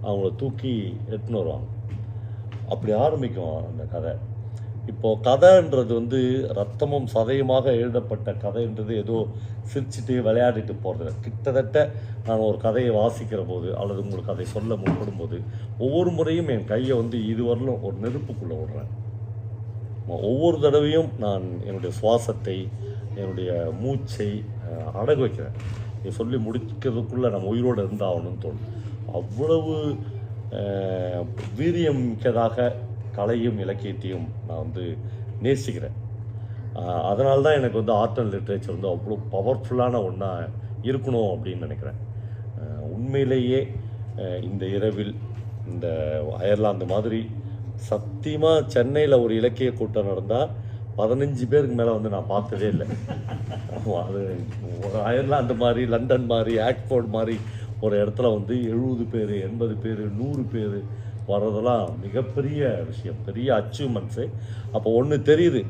அவங்கள தூக்கி எடுத்துன்னு வருவாங்க. அப்படி ஆரம்பிக்கும் அந்த கதை. இப்போது கதைன்றது வந்து ரத்தமும் சதையுமாக எழுதப்பட்ட கதைன்றது ஏதோ சிரிச்சுட்டு விளையாடிட்டு போகிறது. கிட்டத்தட்ட நான் ஒரு கதையை வாசிக்கிற போது அல்லது உங்களுக்கு கதை சொல்ல முற்படும் போது ஒவ்வொரு முறையும் என் கையை வந்து இதுவரையிலும் ஒரு நெருப்புக்குள்ளே விடுறேன். ஒவ்வொரு தடவையும் நான் என்னுடைய சுவாசத்தை, என்னுடைய மூச்சை அடகு வைக்கிறேன். இதை சொல்லி முடிக்கிறதுக்குள்ளே நம்ம உயிரோடு இருந்தாகணும்னு தோணும். அவ்வளவு வீரியம் மிக்கதாக கலையும் இலக்கியத்தையும் நான் வந்து நேசிக்கிறேன். அதனால தான் எனக்கு வந்து ஆர்ட் அண்ட் லிட்ரேச்சர் வந்து அவ்வளோ பவர்ஃபுல்லான ஒன்றா இருக்கணும் அப்படின்னு நினைக்கிறேன். உண்மையிலேயே இந்த இரவில் இந்த அயர்லாந்து மாதிரி சத்தியமாக சென்னையில் ஒரு இலக்கிய கூட்டம் நடந்தால் 15 பேருக்கு மேலே வந்து நான் பார்த்ததே இல்லை. அது ஒரு அயர்லாந்து மாதிரி, லண்டன் மாதிரி, ஆக்ஸ்போர்ட் மாதிரி ஒரு இடத்துல வந்து 70 பேர், 80 பேர், 100 பேர் வர்றதெல்லாம் மிகப்பெரிய விஷயம், பெரிய அச்சீவ்மெண்ட்ஸு. அப்போ ஒன்று தெரியுது,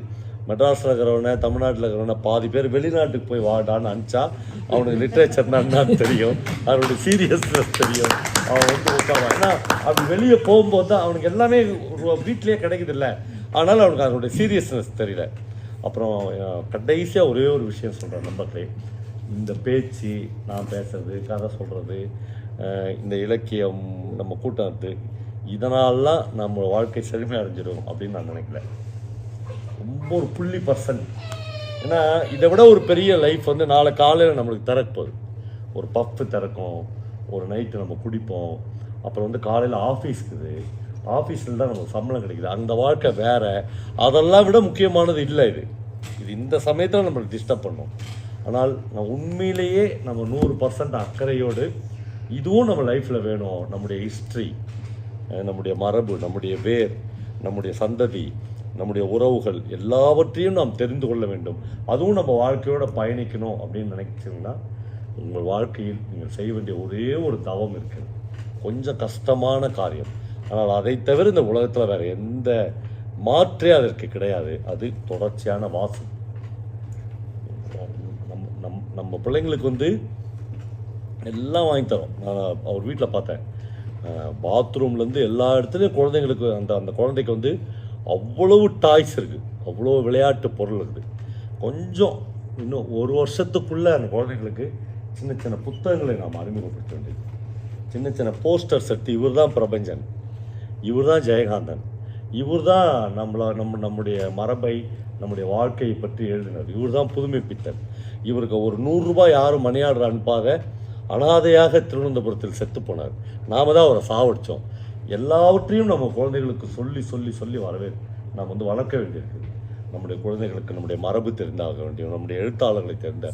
மெட்ராஸில் இருக்கிறவனை, தமிழ்நாட்டில் இருக்கிறவனை பாதி பேர் வெளிநாட்டுக்கு போய் வாடான்னு அனுப்பிச்சா அவனுக்கு லிட்ரேச்சர்னா என்னன்னு தெரியும், அவனுடைய சீரியஸ்னஸ் தெரியும், அவன் வந்து உட்காருவான். ஏன்னா அப்படி வெளியே போகும்போது தான் அவனுக்கு எல்லாமே வீட்லேயே கிடைக்குது இல்லை, ஆனால் அவனுக்கு அதனுடைய சீரியஸ்னஸ் தெரியல. அப்புறம் கடைசியாக ஒரே ஒரு விஷயம் சொல்கிறேன் நம்பர்களே, இந்த பேச்சு, நான் பேசுறது, கதை சொல்கிறது, இந்த இலக்கியம், நம்ம கூட்டத்து, இதனாலாம் நம்ம வாழ்க்கை செழுமை அடைஞ்சிடும் அப்படின்னு நான் நினைக்கல. ரொம்ப ஒரு 0.% ஏன்னா இதை விட ஒரு பெரிய லைஃப் வந்து நாளை காலையில் நம்மளுக்கு திறக்குது. ஒரு பஃப்பு திறக்கும், ஒரு நைட்டு நம்ம குடிப்போம், அப்புறம் வந்து காலையில் ஆஃபீஸ்க்குது, ஆஃபீஸில் தான் நமக்கு சம்பளம் கிடைக்குது, அந்த வாழ்க்கை வேறு. அதெல்லாம் விட முக்கியமானது இல்லை இது. இந்த சமயத்தில் நம்மளுக்கு டிஸ்டர்ப் பண்ணும். ஆனால் நான் உண்மையிலேயே நம்ம 100% அக்கறையோடு இதுவும் நம்ம லைஃப்பில் வேணும். நம்முடைய ஹிஸ்ட்ரி, நம்முடைய மரபு, நம்முடைய வேர், நம்முடைய சந்ததி, நம்முடைய உறவுகள் எல்லாவற்றையும் நாம் தெரிந்து கொள்ள வேண்டும். அதுவும் நம்ம வாழ்க்கையோடு பயணிக்கணும் அப்படின்னு நினைச்சிங்கன்னா உங்கள் வாழ்க்கையில் நீங்கள் செய்ய வேண்டிய ஒரே ஒரு தவம் இருக்குது. கொஞ்சம் கஷ்டமான காரியம், ஆனால் அதை தவிர இந்த உலகத்தில் வேறு எந்த மாற்றே அதற்கு கிடையாது. அது தொடர்ச்சியான வாசம். நம்ம பிள்ளைங்களுக்கு வந்து எல்லாம் வாங்கி தரோம். நான் அவர் வீட்டில் பார்த்தேன், பாத்ரூம்லேருந்து எல்லா இடத்துலையும் குழந்தைங்களுக்கு அந்த குழந்தைக்கு வந்து அவ்வளவு டாய்ஸ் இருக்குது, அவ்வளோ விளையாட்டு பொருள் இருக்குது. கொஞ்சம் இன்னும் ஒரு வருஷத்துக்குள்ளே அந்த குழந்தைங்களுக்கு சின்ன சின்ன புத்தகங்களை நாம் அறிமுகப்படுத்த வேண்டியது. சின்ன சின்ன போஸ்டர் செட்டு, இவர் தான் பிரபஞ்சன், இவர் தான் ஜெயகாந்தன், இவர் தான் நம்முடைய மரபை, நம்முடைய வாழ்க்கையை பற்றி எழுதினார், இவர் தான் புதுமைப்பித்தன். இவருக்கு ஒரு 100 ரூபாய் யாரும் மணி ஆர்டர் அனுப்பாக அனாதையாக திருவனந்தபுரத்தில் செத்து போனார். நாம் தான் அவரை சாவடித்தோம். எல்லாவற்றையும் நம்ம குழந்தைகளுக்கு சொல்லி சொல்லி சொல்லி நாம் வந்து வளர்க்க வேண்டியிருக்குது. நம்முடைய குழந்தைகளுக்கு நம்முடைய மரபு தெரிந்தாக வேண்டும், நம்முடைய எழுத்தாளர்களை தெரிந்த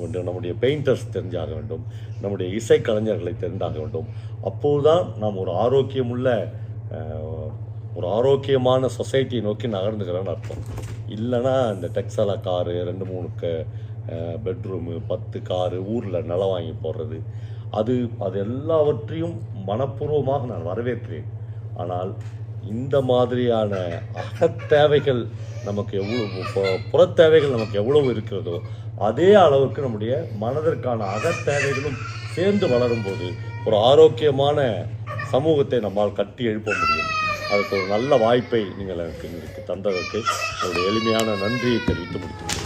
வேண்டும், நம்முடைய பெயிண்டர்ஸ் தெரிஞ்சாக வேண்டும், நம்முடைய இசை கலைஞர்களை தெரிந்தாக வேண்டும். அப்போதுதான் நாம் ஒரு ஆரோக்கியமான சொசைட்டியை நோக்கி நகர்ந்துக்கிறோன்னு அர்த்தம். இல்லைன்னா இந்த டெக்ஸாலா காரு, 2-3 பெட்ரூமு, 10 காரு, ஊரில் நிலம் வாங்கி போடுறது, அது எல்லாவற்றையும் மனப்பூர்வமாக நான் வரவேற்கிறேன். ஆனால் இந்த மாதிரியான அகத்தேவைகள் நமக்கு எவ்வளோ, புறத்தேவைகள் நமக்கு எவ்வளவு இருக்கிறதோ அதே அளவுக்கு நம்முடைய மனதிற்கான அகத்தேவைகளும் சேர்ந்து வளரும்போது ஒரு ஆரோக்கியமான சமூகத்தை நம்மால் கட்டி எழுப்ப முடியும். அதுக்கு ஒரு நல்ல வாய்ப்பை நீங்கள் எனக்கு தந்ததற்கு என்னுடைய எளிமையான நன்றியை தெரிவித்து முடித்துள்ளேன்.